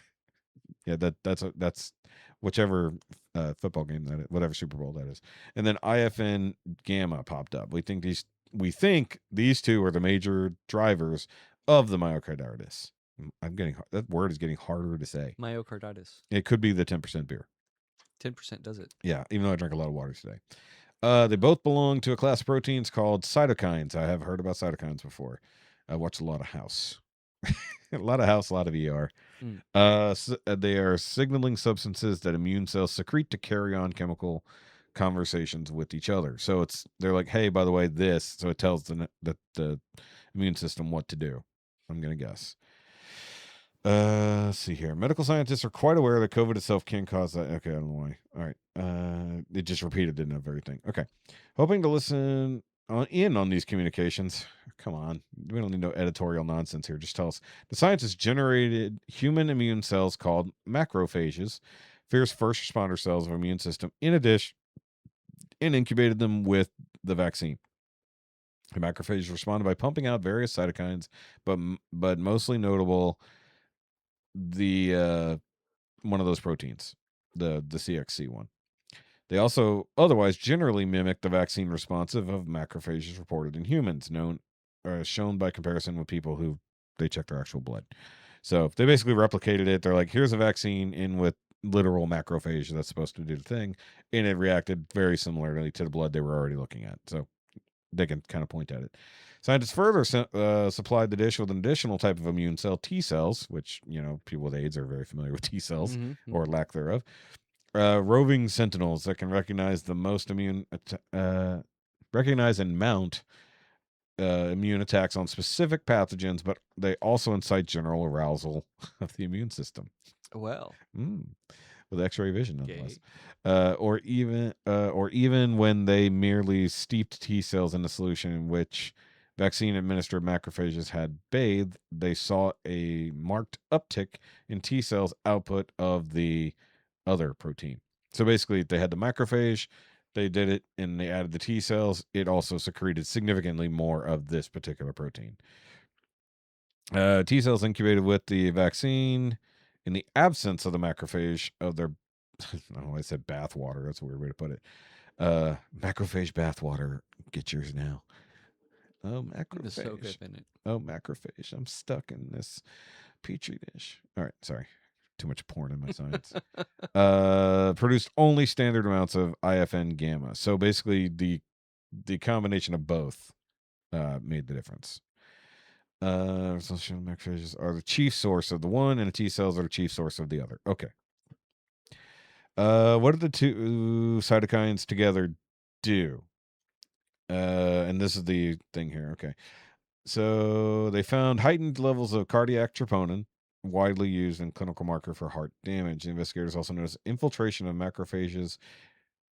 Yeah, that's whichever football game that is, whatever Super Bowl that is. And then IFN gamma popped up. We think these two are the major drivers of the myocarditis. That word is getting harder to say. Myocarditis. It could be the 10% beer. 10% does it. Yeah, even though I drank a lot of water today. They both belong to a class of proteins called cytokines. I have heard about cytokines before. I watch a lot of House. A lot of House, a lot of ER. Mm. They are signaling substances that immune cells secrete to carry on chemical conversations with each other. So they're like, hey, by the way, this. So it tells the immune system what to do. I'm gonna guess. Let's see here. Medical scientists are quite aware that COVID itself can cause that. Okay, I don't know why. All right. It just repeated didn't have everything. Okay. Hoping to listen on these communications. Come on. We don't need no editorial nonsense here. Just tell us. The scientists generated human immune cells called macrophages, fierce first responder cells of immune system, in a dish, and incubated them with the vaccine. The macrophages responded by pumping out various cytokines, but mostly notable the one of those proteins, the CXC one. They also otherwise generally mimic the vaccine responsive of macrophages reported in humans, shown by comparison with people who they check their actual blood. So they basically replicated it. They're like, here's a vaccine in with literal macrophage that's supposed to do the thing, and it reacted very similarly to the blood they were already looking at. So they can kind of point at it. Scientists further supplied the dish with an additional type of immune cell, T cells, which, people with AIDS are very familiar with T cells or lack thereof. Roving sentinels that can recognize the most recognize and mount immune attacks on specific pathogens, but they also incite general arousal of the immune system. Well, with X-ray vision, nonetheless. Or even when they merely steeped T cells in a solution in which vaccine-administered macrophages had bathed, they saw a marked uptick in T cells output of the other protein. So basically, they had the macrophage, they did it, and they added the T cells. It also secreted significantly more of this particular protein. T cells incubated with the vaccine in the absence of the macrophage of their, I don't know why I said bath water. That's a weird way to put it. Macrophage bath water. Get yours now. Oh, macrophage. In it. Oh, macrophage. I'm stuck in this petri dish. All right, sorry. Too much porn in my science. Produced only standard amounts of IFN gamma. So basically, the combination of both made the difference. Social macrophages are the chief source of the one, and the T cells are the chief source of the other. Okay. What do the two cytokines together do? And this is the thing here. Okay. So they found heightened levels of cardiac troponin, widely used in clinical marker for heart damage. The investigators also noticed infiltration of macrophages,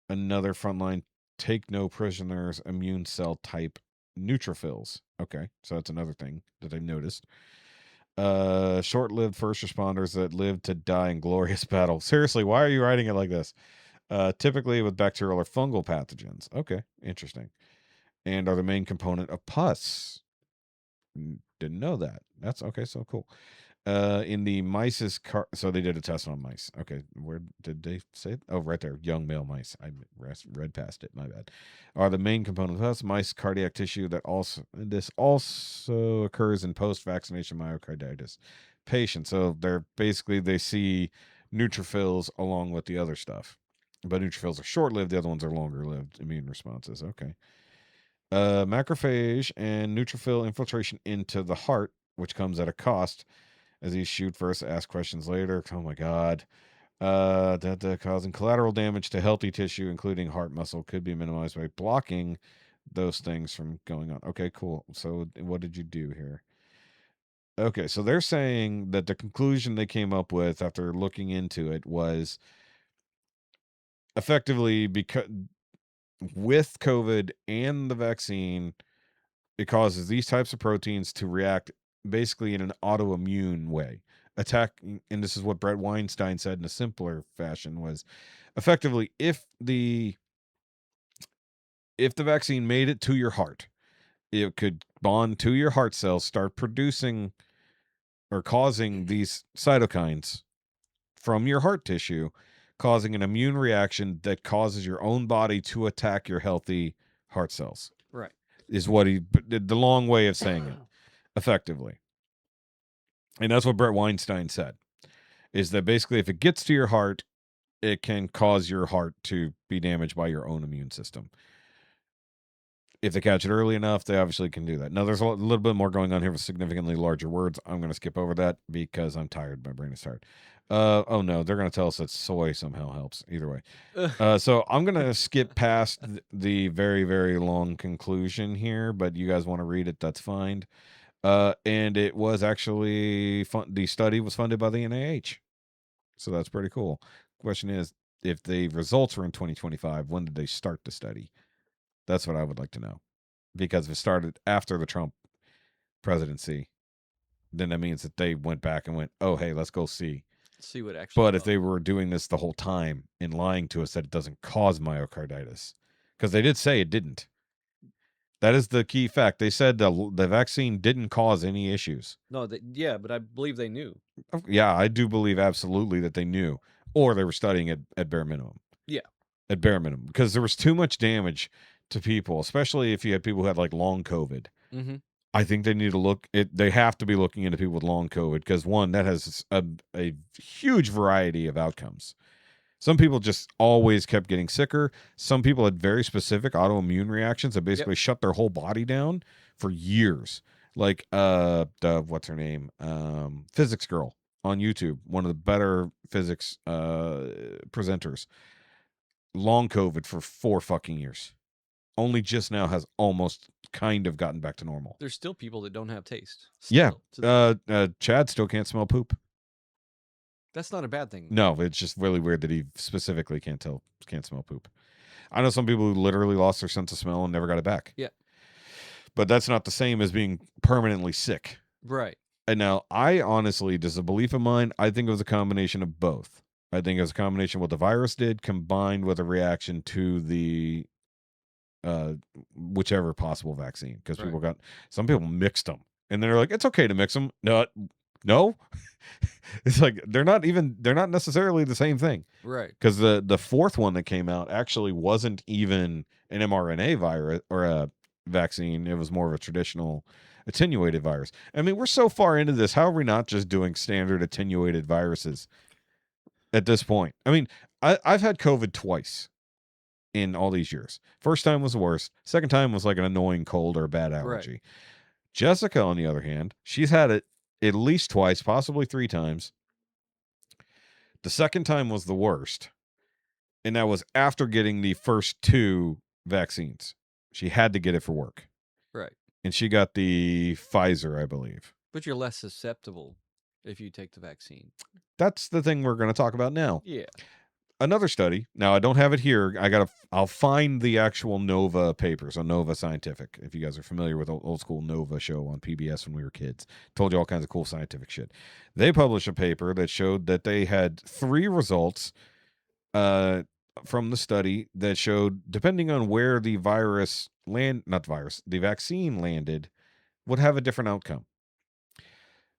another frontline take no prisoners immune cell type neutrophils. Okay, so that's another thing that I noticed. Short-lived first responders that lived to die in glorious battle. Seriously, why are you writing it like this? Typically with bacterial or fungal pathogens. Okay, interesting. And are the main component of pus. Didn't know that. That's okay, so cool. In the mice's so they did a test on mice. Okay, where did they say it? Oh, right there, young male mice. I read past it. My bad. Are the main component of us mice cardiac tissue that also occurs in post-vaccination myocarditis patients. So they see neutrophils along with the other stuff, but neutrophils are short-lived. The other ones are longer-lived immune responses. Okay. Macrophage and neutrophil infiltration into the heart, which comes at a cost. As these shoot first, ask questions later. Oh my God. That causing collateral damage to healthy tissue, including heart muscle, could be minimized by blocking those things from going on. Okay, cool. So what did you do here? Okay, so they're saying that the conclusion they came up with after looking into it was effectively because with COVID and the vaccine, it causes these types of proteins to react basically in an autoimmune way. And this is what Brett Weinstein said in a simpler fashion, was effectively if the vaccine made it to your heart, it could bond to your heart cells, start producing or causing these cytokines from your heart tissue, causing an immune reaction that causes your own body to attack your healthy heart cells. Right. Is what he did, the long way of saying it, effectively. And that's what Brett Weinstein said, is that basically if it gets to your heart, it can cause your heart to be damaged by your own immune system. if they catch it early enough, they obviously can do that. Now, there's a little bit more going on here with significantly larger words. I'm going to skip over that because I'm tired. My brain is tired. Oh, no, they're going to tell us that soy somehow helps. Either way. So I'm going to skip past the very, very long conclusion here, but you guys want to read it, that's fine. And it was actually the study was funded by the NIH. So that's pretty cool. Question is, if the results were in 2025, when did they start the study? That's what I would like to know. Because if it started after the Trump presidency, then that means that they went back and went, oh, hey, let's go see. See what actually. But if they were doing this the whole time and lying to us that it doesn't cause myocarditis, because they did say it didn't. That is the key fact. They said the vaccine didn't cause any issues. No, yeah, but I believe they knew. Yeah, I do believe absolutely that they knew. Or they were studying it at bare minimum. Yeah. At bare minimum. Because there was too much damage to people, especially if you had people who had like long COVID. Mm-hmm. I think they need to look they have to be looking into people with long COVID because one, that has a huge variety of outcomes. Some people just always kept getting sicker. Some people had very specific autoimmune reactions that basically shut their whole body down for years. Like what's her name? Physics Girl on YouTube, one of the better physics presenters. Long COVID for 4 fucking years. Only just now has almost kind of gotten back to normal. There's still people that don't have taste. Yeah. Chad still can't smell poop. That's not a bad thing. No, it's just really weird that he specifically can't smell poop. I know some people who literally lost their sense of smell and never got it back. Yeah. But that's not the same as being permanently sick. Right. And now, I honestly, this is a belief of mine, I think it was a combination of both. I think it was a combination of what the virus did combined with a reaction to the whichever possible vaccine. Because some people mixed them. And they're like, it's okay to mix them. No. It's like they're not necessarily the same thing. Right. Because the fourth one that came out actually wasn't even an mRNA virus or a vaccine. It was more of a traditional attenuated virus. I mean, we're so far into this. How are we not just doing standard attenuated viruses at this point? I mean, I've had COVID twice in all these years. First time was the worst. Second time was like an annoying cold or a bad allergy. Right. Jessica, on the other hand, she's had it at least twice, possibly 3 times. The second time was the worst. And that was after getting the first 2 vaccines. She had to get it for work. Right. And she got the Pfizer, I believe. But you're less susceptible if you take the vaccine. That's the thing we're going to talk about now. Yeah. Another study. Now, I don't have it here. I'll find the actual Nova papers on Nova Scientific. If you guys are familiar with the old school Nova show on PBS when we were kids. Told you all kinds of cool scientific shit. They published a paper that showed that they had 3 results from the study that showed, depending on where the the vaccine landed, would have a different outcome.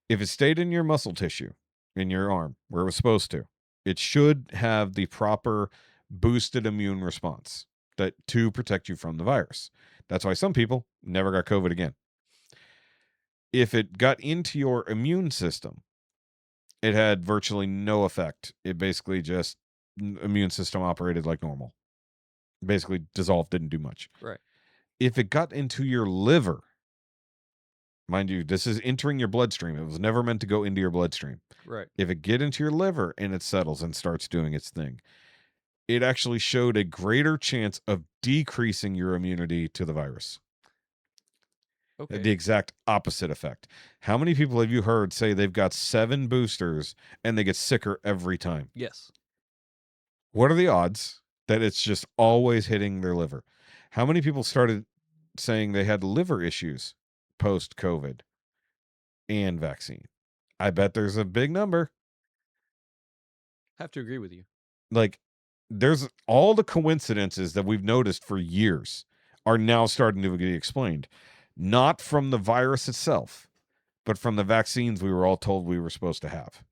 If it stayed in your muscle tissue, in your arm, where it was supposed to, it should have the proper boosted immune response to protect you from the virus. That's why some people never got COVID again. If it got into your immune system, it had virtually no effect. It basically just, immune system operated like normal. Basically dissolved, didn't do much. Right. If it got into your liver, mind you, this is entering your bloodstream. It was never meant to go into your bloodstream. Right. If it get into your liver and it settles and starts doing its thing, it actually showed a greater chance of decreasing your immunity to the virus. Okay. The exact opposite effect. How many people have you heard say they've got 7 boosters and they get sicker every time? Yes. What are the odds that it's just always hitting their liver? How many people started saying they had liver issues post-COVID and vaccine? I bet there's a big number. Have to agree with you. Like, there's all the coincidences that we've noticed for years are now starting to get explained. Not from the virus itself, but from the vaccines we were all told we were supposed to have.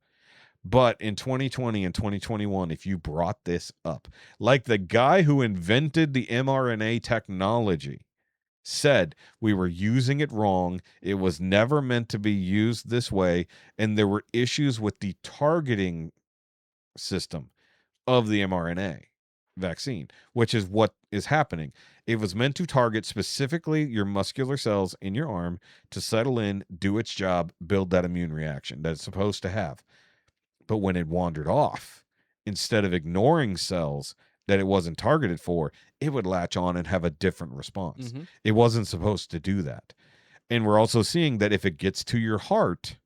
But in 2020 and 2021, if you brought this up, like the guy who invented the mRNA technology said we were using it wrong, it was never meant to be used this way, and there were issues with the targeting system of the mRNA. vaccine, which is what is happening. It was meant to target specifically your muscular cells in your arm to settle in, do its job, build that immune reaction that it's supposed to have. But when it wandered off, instead of ignoring cells that it wasn't targeted for, it would latch on and have a different response. Mm-hmm. It wasn't supposed to do that. And we're also seeing that if it gets to your heart,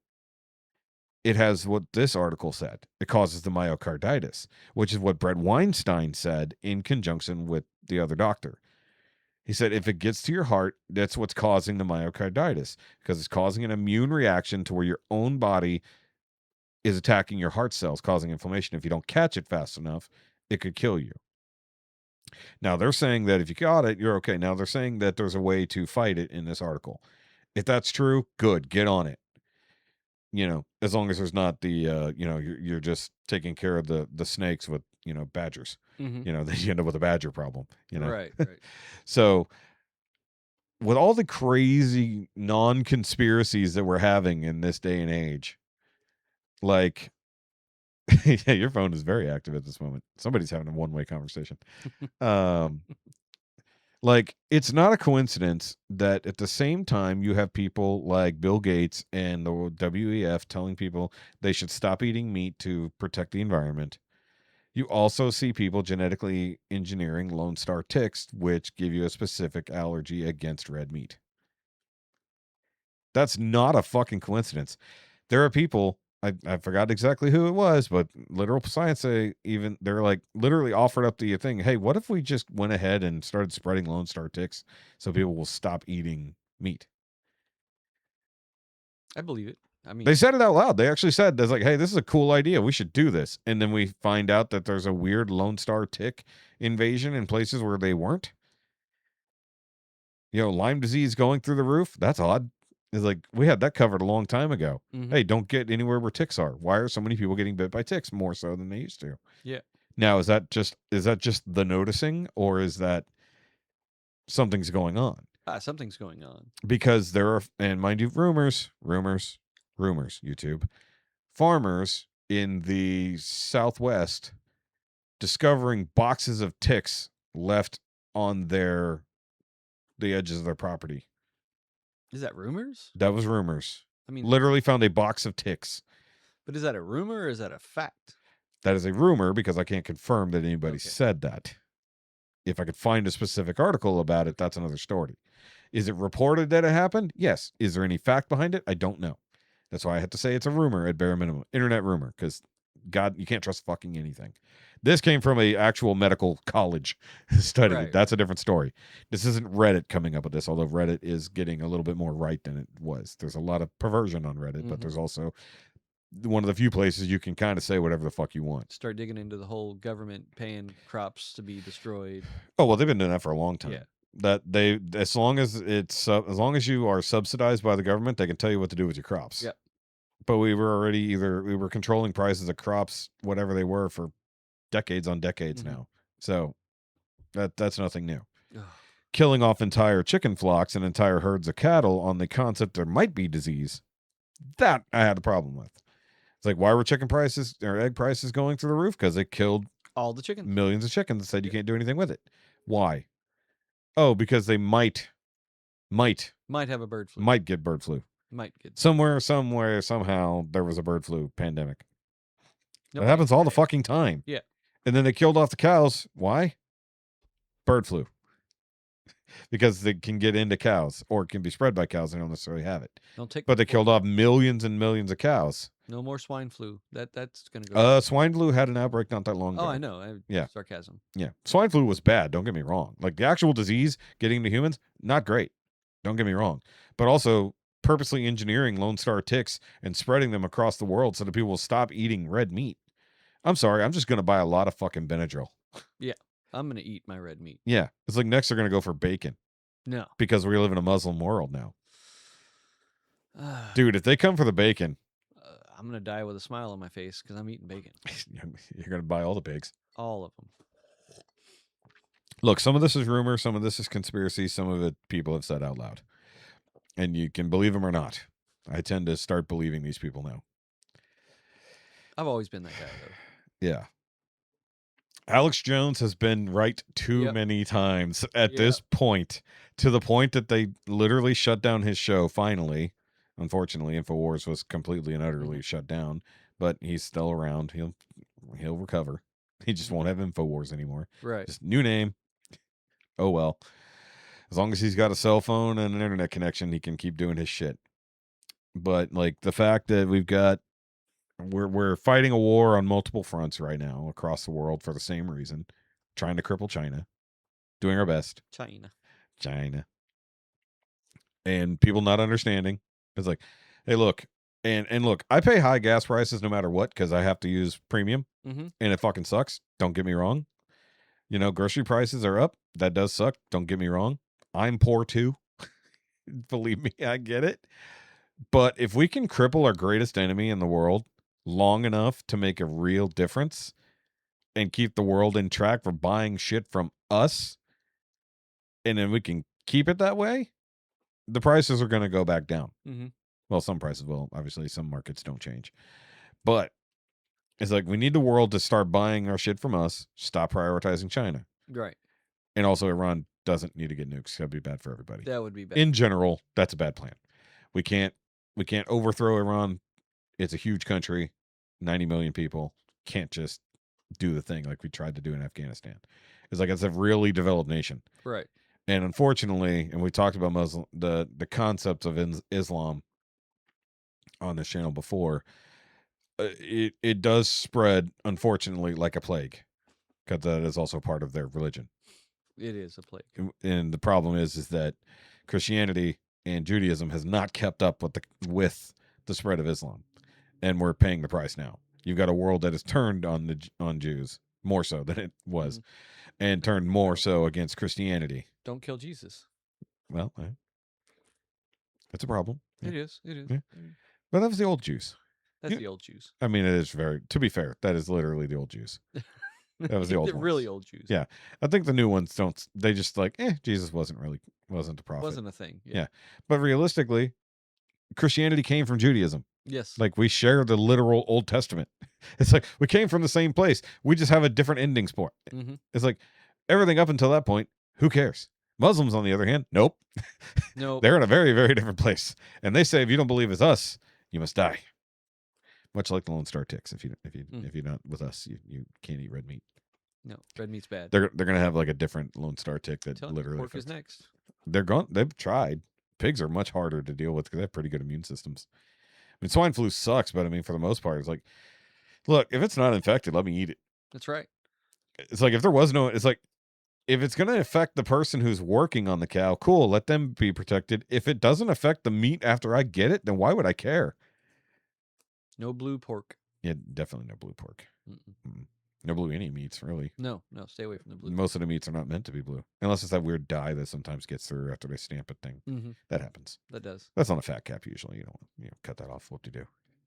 it has what this article said. It causes the myocarditis, which is what Brett Weinstein said in conjunction with the other doctor. He said, if it gets to your heart, that's what's causing the myocarditis, because it's causing an immune reaction to where your own body is attacking your heart cells, causing inflammation. If you don't catch it fast enough, it could kill you. Now, they're saying that if you got it, you're okay. Now, they're saying that there's a way to fight it in this article. If that's true, good, get on it. You know, as long as there's not the, you know, you're just taking care of the snakes with, you know, badgers. Mm-hmm. You know, then you end up with a badger problem, you know. Right. So with all the crazy non-conspiracies that we're having in this day and age, like, yeah, your phone is very active at this moment. Somebody's having a one-way conversation. Like, it's not a coincidence that at the same time you have people like Bill Gates and the WEF telling people they should stop eating meat to protect the environment. You also see people genetically engineering Lone Star ticks, which give you a specific allergy against red meat. That's not a fucking coincidence. There are people, I forgot exactly who it was, but literal science, they're like literally offered up the thing, hey, what if we just went ahead and started spreading Lone Star ticks so people will stop eating meat? I believe it. I mean, They said it out loud. They actually said, "There's like, hey, this is a cool idea. We should do this." And then we find out that there's a weird Lone Star tick invasion in places where they weren't. You know, Lyme disease going through the roof. That's odd. It's like, we had that covered a long time ago. mm-hmm. Hey, don't get anywhere where ticks are. Why are so many people getting bit by ticks more so than they used to? Yeah. Now, is that just the noticing, or is that something's going on? Something's going on. Because there are, and mind you, rumors, YouTube, farmers in the Southwest discovering boxes of ticks left on the edges of their property. Is that rumors? That was rumors. I mean, Literally found a box of ticks. but is that a rumor or is that a fact? That is a rumor because I can't confirm that anybody Okay. said that. If I could find a specific article about it, that's another story. Is it reported that it happened? Yes. Is there any fact behind it? I don't know. That's why I have to say it's a rumor at bare minimum. Internet rumor, because God, you can't trust fucking anything. This came from a actual medical college study. Right. That's a different story. This isn't Reddit coming up with this, although Reddit is getting a little bit more right than it was. There's a lot of perversion on Reddit, but there's also one of the few places you can kind of say whatever the fuck you want. Start digging into the whole government paying crops to be destroyed. Oh, well, they've been doing that for a long time. Yeah. That they, as long as you are subsidized by the government, they can tell you what to do with your crops. Yep. But we were controlling prices of crops, whatever they were, for decades on decades now. So that's nothing new. Ugh. Killing off entire chicken flocks and entire herds of cattle on the concept there might be disease, that I had a problem with. It's like, why were chicken prices or egg prices going through the roof? Because they killed All the chickens. millions of chickens and said you can't do anything with it. Why? Oh, because they might Have a bird flu. get bird flu. Might get Somewhere, somehow, there was a bird flu pandemic. Nope. That happens all the fucking time. Yeah. And then they killed off the cows. Why? Bird flu. Because they can get into cows, or it can be spread by cows. They don't necessarily have it. But they killed off millions and millions of cows. No more swine flu. That's gonna go. Swine flu had an outbreak not that long ago. Oh, I know. Yeah. Sarcasm. Yeah. Swine flu was bad. Don't get me wrong. Like, the actual disease getting to humans, not great. Don't get me wrong. But also purposely engineering Lone Star ticks and spreading them across the world so that people will stop eating red meat. I'm sorry. I'm just going to buy a lot of fucking Benadryl. Yeah. I'm gonna eat my red meat. Yeah. It's like next they're going to go for bacon No. because we live in a Muslim world now. Dude, if they come for the bacon, I'm gonna die with a smile on my face because I'm eating bacon. you're going to buy all the pigs. All of them. Look, some of this is rumor, some of this is conspiracy, some of it people have said out loud. And you can believe them or not. I tend to start believing these people now. I've always been that guy though. Yeah. Alex Jones has been right too Yep. many times at Yep. this point, to the point that they literally shut down his show finally. Unfortunately, InfoWars was completely and utterly shut down, but he's still around. He'll recover. He just won't have InfoWars anymore. Right. Just new name. Oh well. As long as he's got a cell phone and an internet connection, he can keep doing his shit. But like the fact that we're fighting a war on multiple fronts right now across the world for the same reason, trying to cripple China, doing our best. China. And people not understanding. It's like, hey, look, and look, I pay high gas prices no matter what because I have to use premium, and it fucking sucks. Don't get me wrong. Grocery prices are up. That does suck. Don't get me wrong. I'm poor too. Believe me, I get it. But if we can cripple our greatest enemy in the world long enough to make a real difference and keep the world in track for buying shit from us, and then we can keep it that way, the prices are going to go back down. Well, some prices will. Obviously, some markets don't change. But it's like we need the world to start buying our shit from us, stop prioritizing China. Right. And also, Iran doesn't need to get nukes. That'd be bad for everybody. That would be bad. In general, that's a bad plan. We can't overthrow Iran. It's a huge country, 90 million people. Can't just do the thing like we tried to do in Afghanistan. It's like it's a really developed nation. Right. And unfortunately, and we talked about the concepts of Islam on this channel before, it does spread, unfortunately, like a plague, because that is also part of their religion. It is a plague. And the problem is that Christianity and Judaism has not kept up with the spread of Islam, and we're paying the price now. You've got a world that has turned on Jews more so than it was, and turned more so against Christianity. Don't kill Jesus. Well, it's a problem. It is. It is. Yeah. But that was the old Jews. That's the old Jews. I mean, it is to be fair, that is literally the old Jews. That was the old ones. Really old Jews. Yeah. I think the new ones don't, they just like, Jesus wasn't the prophet. Wasn't a thing. Yeah. But realistically, Christianity came from Judaism. Yes. Like we share the literal Old Testament. It's like we came from the same place. We just have a different ending spot. It's like everything up until that point, who cares? Muslims, on the other hand, nope. Nope. They're in a very, very different place. And they say, if you don't believe it's us, you must die. Much like the Lone Star ticks. If you're not with us, you can't eat red meat. No, red meat's bad. They're gonna have like a different Lone Star tick that literally pork is next. They've tried. Pigs are much harder to deal with because they have pretty good immune systems. I mean, swine flu sucks, but I mean, for the most part, it's like, look, if it's not infected, let me eat it. That's right. It's like if there was no, it's like if it's gonna affect the person who's working on the cow, cool, let them be protected. If it doesn't affect the meat after I get it, then why would I care? No blue pork. Yeah, definitely no blue pork. No blue any meats, really. No, stay away from the blue. Most of the meats are not meant to be blue, unless it's that weird dye that sometimes gets through after they stamp it thing. That happens. That does. That's on a fat cap usually. You don't cut that off. What to do?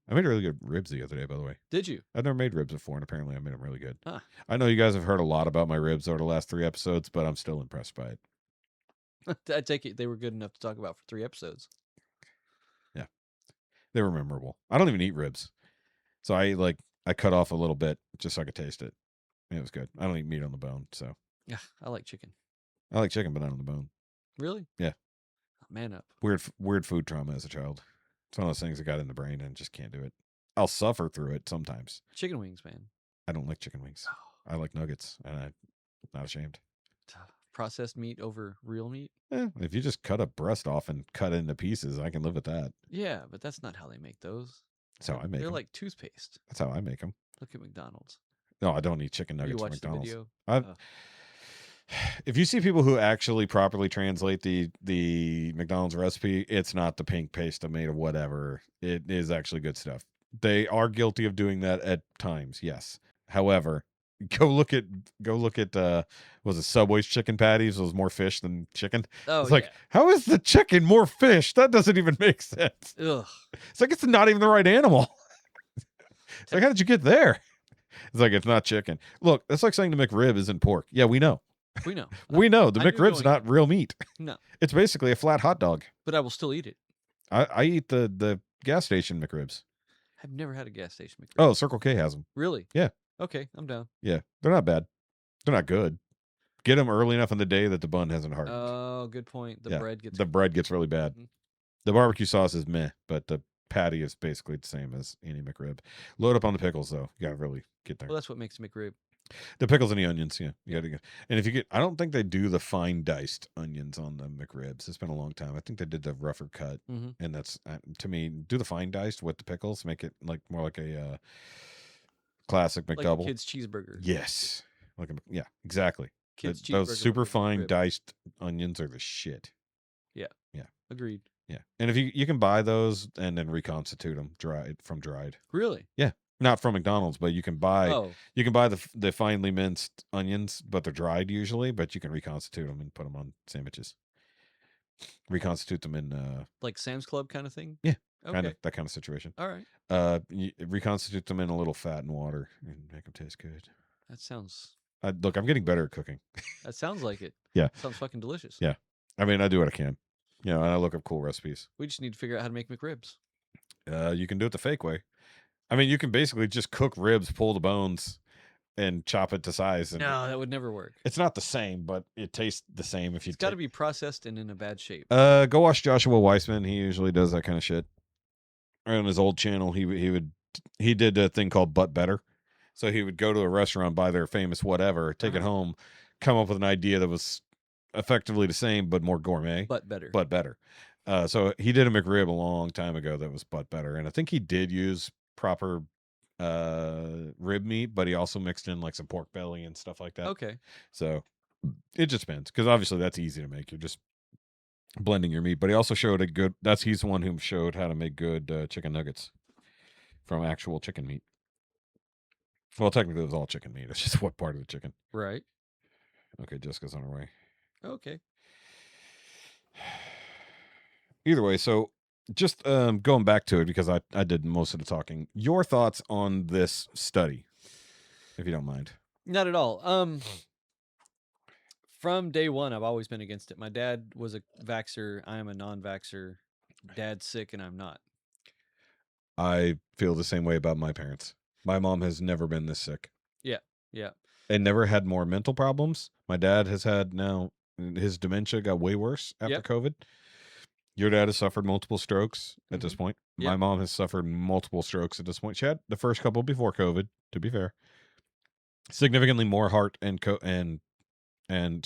I made really good ribs the other day, by the way. Did you? I've never made ribs before, and apparently I made them really good. Huh. I know you guys have heard a lot about my ribs over the last 3 episodes, but I'm still impressed by it. I take it they were good enough to talk about for 3 episodes. Yeah, they were memorable. I don't even eat ribs, so I cut off a little bit just so I could taste it. It was good. I don't eat meat on the bone, so. Yeah, I like chicken. I like chicken, but not on the bone. Really? Yeah. Oh, man up. Weird food trauma as a child. It's one of those things that got in the brain and just can't do it. I'll suffer through it sometimes. Chicken wings, man. I don't like chicken wings. I like nuggets, and I'm not ashamed. Processed meat over real meat? If you just cut a breast off and cut it into pieces, I can live with that. Yeah, but that's not how they make those. That's how I make them. They're like toothpaste. That's how I make them. Look at McDonald's. No, I don't eat chicken nuggets You from watched the McDonald's. video? If you see people who actually properly translate the McDonald's recipe, it's not the pink paste made of whatever. It is actually good stuff. They are guilty of doing that at times, yes. However, go look at was it Subway's chicken patties? It was more fish than chicken. Oh, it's like, how is the chicken more fish? That doesn't even make sense. Ugh. It's like it's not even the right animal. It's like, how did you get there? It's like, it's not chicken. Look, that's like saying the McRib isn't pork. Yeah, we know. We know. We know. The I knew McRib's going not real meat. No. It's basically a flat hot dog. But I will still eat it. I eat the gas station McRibs. I've never had a gas station McRib. Oh, Circle K has them. Really? Yeah. Okay, I'm down. Yeah, they're not bad. They're not good. Get them early enough in the day that the bun hasn't hardened. Oh, good point. The bread gets really bad. Mhm. The barbecue sauce is meh, but the patty is basically the same as any McRib. Load up on the pickles though. You gotta really get there. Well, that's what makes McRib. The pickles and the onions, yeah. You gotta get. And if you get, I don't think they do the fine diced onions on the McRibs. It's been a long time. I think they did the rougher cut, and that's to me. Do the fine diced with the pickles, make it like more like a classic McDouble. Like a kid's cheeseburger. Yes, yeah, exactly. Kids Those super cheeseburger fine McRib. diced onions are the shit. Yeah. Agreed. Yeah, and if you can buy those and then reconstitute them dried. Really? Yeah, not from McDonald's, but you can buy Oh, the finely minced onions, but they're dried usually. But you can reconstitute them and put them on sandwiches. Reconstitute them in like Sam's Club kind of thing? Yeah, Okay. kind of that kind of situation. All right. You reconstitute them in a little fat and water and make them taste good. That sounds Look, I'm getting better at cooking. that sounds like it. Yeah. Sounds fucking delicious. Yeah. I mean, I do what I can. And I look up cool recipes. We just need to figure out how to make McRibs. You can do it the fake way. I mean, you can basically just cook ribs, pull the bones, and chop it to size. And No, that would never work. it's not the same, but it tastes the same if you. It's got to be processed and in a bad shape. Go watch Joshua Weissman. He usually does that kind of shit. On his old channel, he did a thing called But Better. So he would go to a restaurant, buy their famous whatever, take it home, come up with an idea that was effectively the same but more gourmet, But better. but better. So he did a McRib a long time ago that was but better, and I think he did use proper rib meat, but he also mixed in like some pork belly and stuff like that. Okay. So it just depends, because obviously that's easy to make. You're just blending your meat. But he also showed he's the one who showed how to make good chicken nuggets from actual chicken meat. Well, technically it was all chicken meat. It's just what part of the chicken. Right. Okay, Jessica's on her way. Okay. Either way, so just going back to it, because I did most of the talking. Your thoughts on this study, if you don't mind. Not at all. From day one, I've always been against it. My dad was a vaxxer. I am a non-vaxxer. Dad's sick and I'm not. I feel the same way about my parents. My mom has never been this sick. Yeah. And never had more mental problems. My dad has had now, his dementia got way worse after Yep. COVID. Your dad has suffered multiple strokes at this point. Yep. My mom has suffered multiple strokes at this point. She had the first couple before COVID, to be fair. Significantly more heart and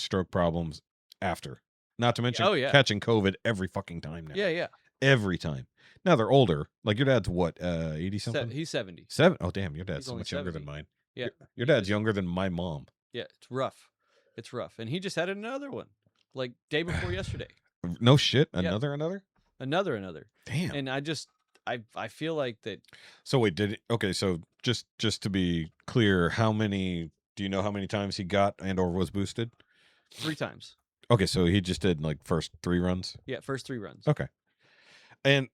stroke problems after. Not to mention catching COVID every fucking time now. Yeah. Every time. Now they're older. Like your dad's what, 80 something? He's 70. Oh damn, your dad's He's so only much younger 70. than mine. Yeah. Your dad's younger than my mom. Yeah, it's rough. It's rough. And he just had another one. Like day before yesterday. No shit. Yeah. Another? Another. Damn. And I feel like that. So wait, so just to be clear, do you know how many times he got and or was boosted? 3 times. Okay, so he just did like first 3 runs? Yeah, first 3 runs. Okay. And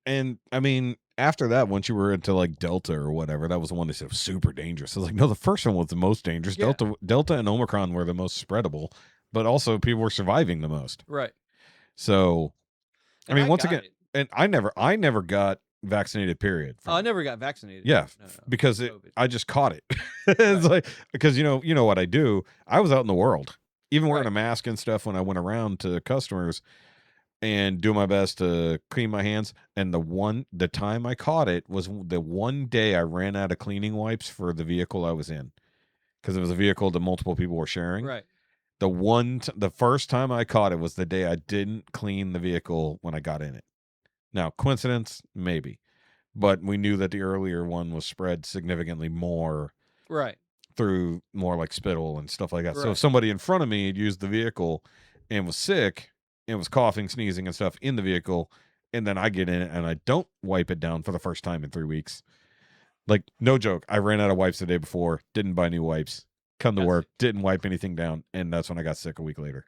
I mean, after that, once you were into like Delta or whatever, that was the one they said was super dangerous. I was like, no, the first one was the most dangerous. Yeah. Delta and Omicron were the most spreadable, but also people were surviving the most. Right. So, And I mean, once got again, it. and I never got vaccinated, period. Oh, I never got vaccinated. Yeah, No, because COVID. I just caught it. It's like, because you know what I do. I was out in the world, even wearing Right. a mask and stuff when I went around to customers, and do my best to clean my hands. And the time I caught it was the one day I ran out of cleaning wipes for the vehicle I was in, because it was a vehicle that multiple people were sharing. Right. The first time I caught it was the day I didn't clean the vehicle when I got in it. Now, coincidence, maybe, but we knew that the earlier one was spread significantly more Right. through more like spittle and stuff like that. So if Right. somebody in front of me had used the vehicle and was sick and was coughing, sneezing and stuff in the vehicle, and then I get in it and I don't wipe it down for the first time in 3 weeks, like no joke, I ran out of wipes the day before, didn't buy new wipes, come to That's work, it. didn't wipe anything down, and that's when I got sick a week later.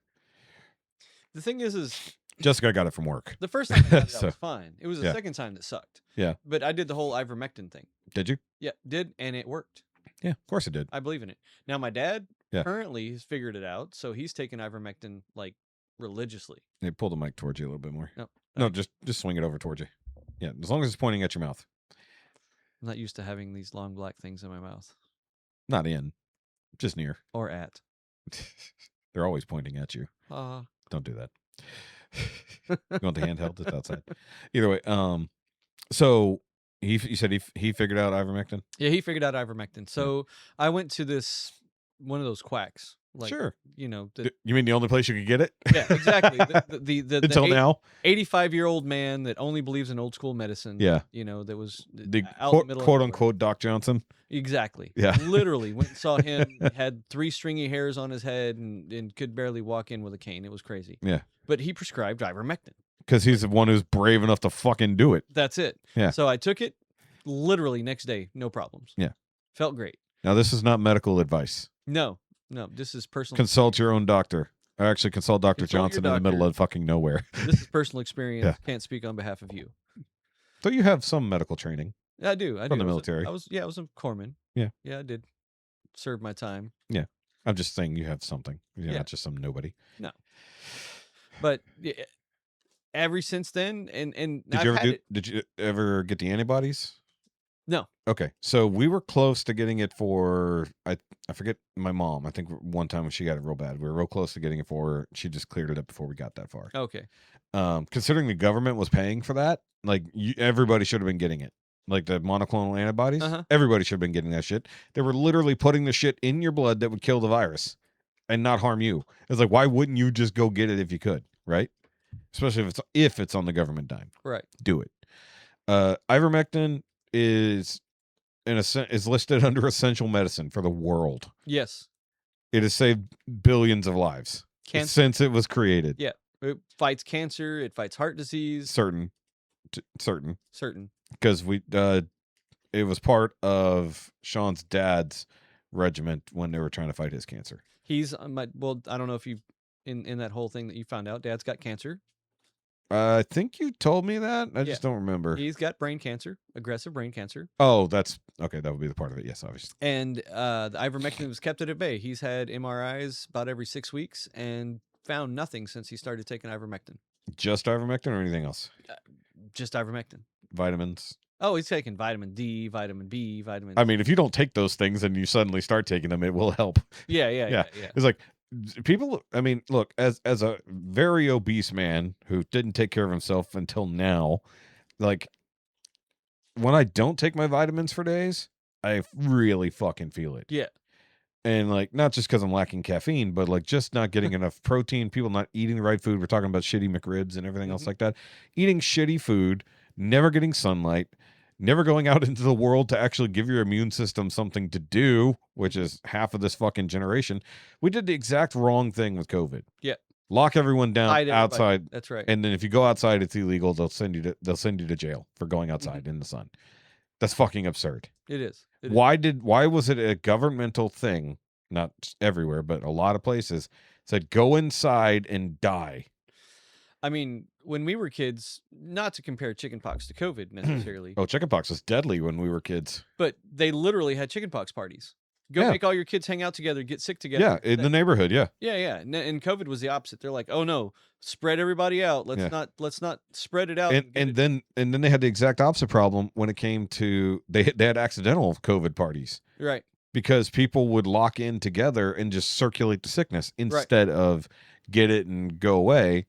The thing is Jessica got it from work. the first time I got it, So, was fine. It was the yeah. second time that sucked. Yeah. But I did the whole ivermectin thing. Did you? Yeah, and it worked. Yeah, of course it did. I believe in it. Now my dad Yeah. currently has figured it out, so he's taking ivermectin like religiously. Hey, pull the mic towards you a little bit more. No, No, just swing it over towards you. Yeah, as long as it's pointing at your mouth, I'm not used to having these long black things in my mouth not in, just near. or at. They're always pointing at you. Don't do that. You want the handheld? It's outside. Either way, so you said he figured out ivermectin? Yeah, he figured out ivermectin. So I went to one of those quacks. Like, Sure. You know, You mean the only place you could get it? yeah, exactly. The Until now? 85-year-old man that only believes in old school medicine. Yeah. You know, that was The out in the middle of quote nowhere. unquote Doc Johnson. Exactly. Yeah. Literally went and saw him, had 3 stringy hairs on his head and could barely walk in with a cane. It was crazy. Yeah. But he prescribed ivermectin. Because he's the one who's brave enough to fucking do it. That's it. Yeah. So I took it literally next day, no problems. Yeah. Felt great. Now, this is not medical advice. No, this is personal. Consult your own doctor. Or actually, consult Dr. Consult your Johnson in the middle doctor. of fucking nowhere. This is personal experience. Yeah. Can't speak on behalf of you. So you have some medical training. I do. From the military. I was a corpsman. Yeah. Yeah, I did serve my time. Yeah. I'm just saying you have something. You're Yeah. not just some nobody. No. But yeah, ever since then, and Did you ever get the antibodies? No. Okay. So we were close to getting it for I forget my mom. I think one time when she got it real bad, we were real close to getting it for her. She just cleared it up before we got that far. Okay. Considering the government was paying for that, like everybody should have been getting it. Like the monoclonal antibodies, everybody should have been getting that shit. They were literally putting the shit in your blood that would kill the virus and not harm you. It's like, why wouldn't you just go get it if you could, right? Especially if it's on the government dime. Right. Do it. Ivermectin is listed under essential medicine for the world. Yes. It has saved billions of lives since it was created. Yeah. It fights cancer. It fights heart disease. Certain. Because it was part of Sean's dad's regiment when they were trying to fight his cancer. He's I don't know if you in that whole thing that you found out, Dad's got cancer. I think you told me that. I just don't remember. He's got brain cancer, aggressive brain cancer. Oh, that's okay. That would be the part of it. Yes, obviously. And the ivermectin was kept at bay. He's had MRIs about every 6 weeks and found nothing since he started taking ivermectin. Just ivermectin or anything else? Just ivermectin. Vitamins. Oh, he's taking vitamin D, vitamin B, vitamin. I mean, if you don't take those things and you suddenly start taking them, it will help. Yeah. It's like people. I mean, look, as a very obese man who didn't take care of himself until now, like when I don't take my vitamins for days, I really fucking feel it. Yeah. And like, not just because I'm lacking caffeine, but like just not getting enough protein, people not eating the right food. We're talking about shitty McRibs and everything else like that. Eating shitty food, never getting sunlight, never going out into the world to actually give your immune system something to do, which is half of this fucking generation. We did the exact wrong thing with COVID. Yeah. Lock everyone down outside. That's right. And then if you go outside, it's illegal. They'll send you to jail for going outside in the sun. That's fucking absurd. It is. Why was it a governmental thing? Not everywhere, but a lot of places said go inside and die. I mean, when we were kids, not to compare chickenpox to COVID necessarily. Oh, chickenpox was deadly when we were kids. But they literally had chickenpox parties. Go make all your kids hang out together, get sick together. Yeah, in the neighborhood. Yeah. Yeah. And COVID was the opposite. They're like, oh no, spread everybody out. Let's not spread it out. And then they had the exact opposite problem when it came to they had accidental COVID parties. Right. Because people would lock in together and just circulate the sickness instead of get it and go away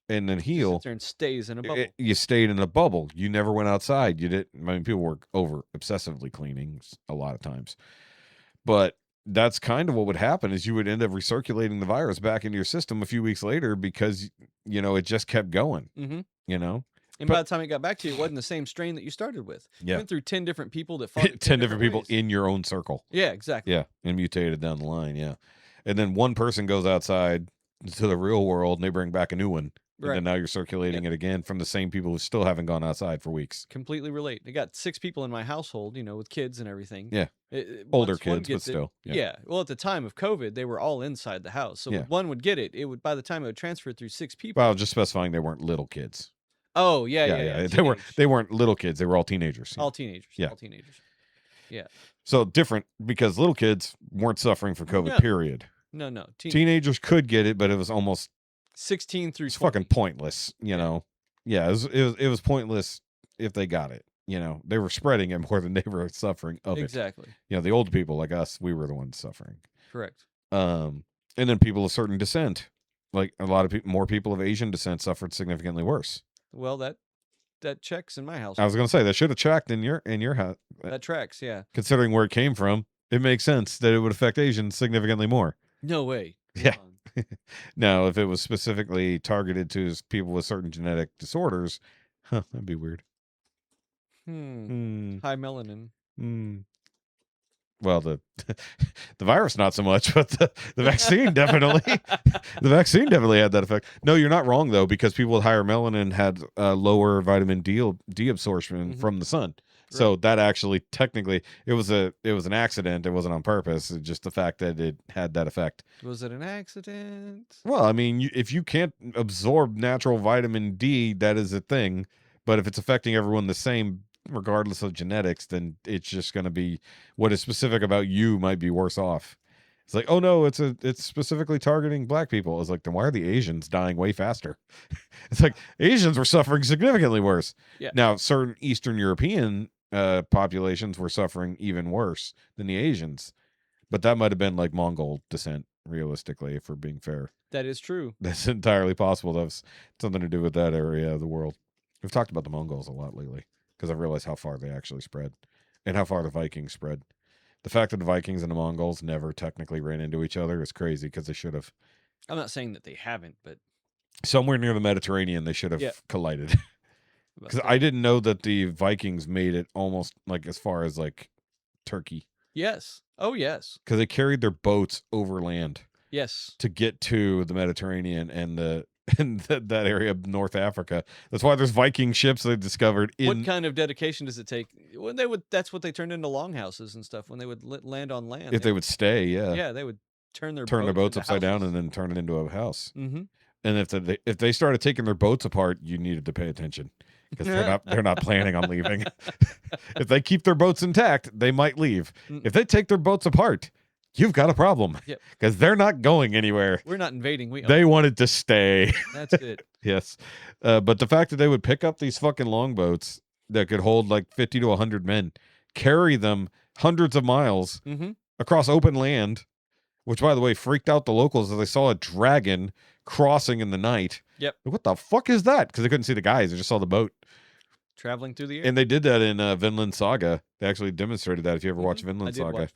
and then heal. Sit there and stays in a bubble. You stayed in a bubble. You never went outside. You didn't. I mean, people were obsessively cleaning a lot of times, but that's kind of what would happen is you would end up recirculating the virus back into your system a few weeks later because it just kept going. And by the time it got back to you, it wasn't the same strain that you started with. Yeah. You went through 10 different people that fought 10 different people ways. in your own circle. Yeah, exactly. Yeah, and mutated down the line. Yeah, and then one person goes outside to the real world and they bring back a new one. And then now you're circulating it again from the same people who still haven't gone outside for weeks. Completely relate. I got 6 people in my household, with kids and everything. Yeah. Older kids, but still. Yeah. Well, at the time of COVID, they were all inside the house. So when one would get it, by the time it would transfer through 6 people. Well, just specifying they weren't little kids. Oh, yeah. They weren't little kids. They were all teenagers. All teenagers. Yeah. All teenagers. Yeah. So different because little kids weren't suffering from COVID, period. No. Teenagers could get it, but it was almost 16 through 20. It's fucking pointless, Yeah, it was pointless if they got it. They were spreading it more than they were suffering of it. Exactly. The old people like us, we were the ones suffering. Correct. And then people of certain descent, like a lot of people, more people of Asian descent suffered significantly worse. Well, that checks in my house. I was going to say that should have checked in your house. That tracks, yeah. Considering where it came from, it makes sense that it would affect Asians significantly more. No way. Yeah. Now, if it was specifically targeted to people with certain genetic disorders, that'd be weird. High melanin. Well, the virus not so much, but the vaccine definitely. The vaccine definitely had that effect. No, you're not wrong though, because people with higher melanin had lower vitamin D absorption from the sun. So that actually technically it was an accident. It wasn't on purpose. It's just the fact that it had that effect. Was it an accident? Well, I mean, if you can't absorb natural vitamin D, that is a thing. But if it's affecting everyone the same, regardless of genetics, then it's just going to be what is specific about you might be worse off. It's like, oh no, it's specifically targeting black people. It's like, then why are the Asians dying way faster? It's like Asians were suffering significantly worse. Yeah. Now, certain Eastern European populations were suffering even worse than the Asians, but that might have been like Mongol descent, realistically, if we're being fair. That is true. That's entirely possible. That's something to do with that area of the world. We've talked about the Mongols a lot lately because I've realized how far they actually spread and how far the Vikings spread. The fact that the Vikings and the Mongols never technically ran into each other is crazy because they should have. I'm not saying that they haven't, but Somewhere near the Mediterranean, they should have collided. Because I didn't know that the Vikings made it almost like as far as like Turkey. Yes. Oh, yes. Because they carried their boats overland. Yes. To get to the Mediterranean and that area of North Africa. That's why there's Viking ships they discovered. What kind of dedication does it take? When that's what they turned into longhouses and stuff. When they would land on land. If they would stay, yeah. Yeah, they would turn their boats upside down and then turn it into a house. Mm-hmm. And if they started taking their boats apart, you needed to pay attention because they're not planning on leaving. If they keep their boats intact, they might leave. If they take their boats apart, you've got a problem because they're not going anywhere. We're not invading. They wanted to stay. That's it. Yes. But the fact that they would pick up these fucking longboats that could hold like 50 to 100 men, carry them hundreds of miles across open land, which, by the way, freaked out the locals as they saw a dragon crossing in the night. Yep. Like, what the fuck is that? Because they couldn't see the guys. They just saw the boat. Traveling through the air. And they did that in Vinland Saga. They actually demonstrated that if you ever watch Vinland Saga.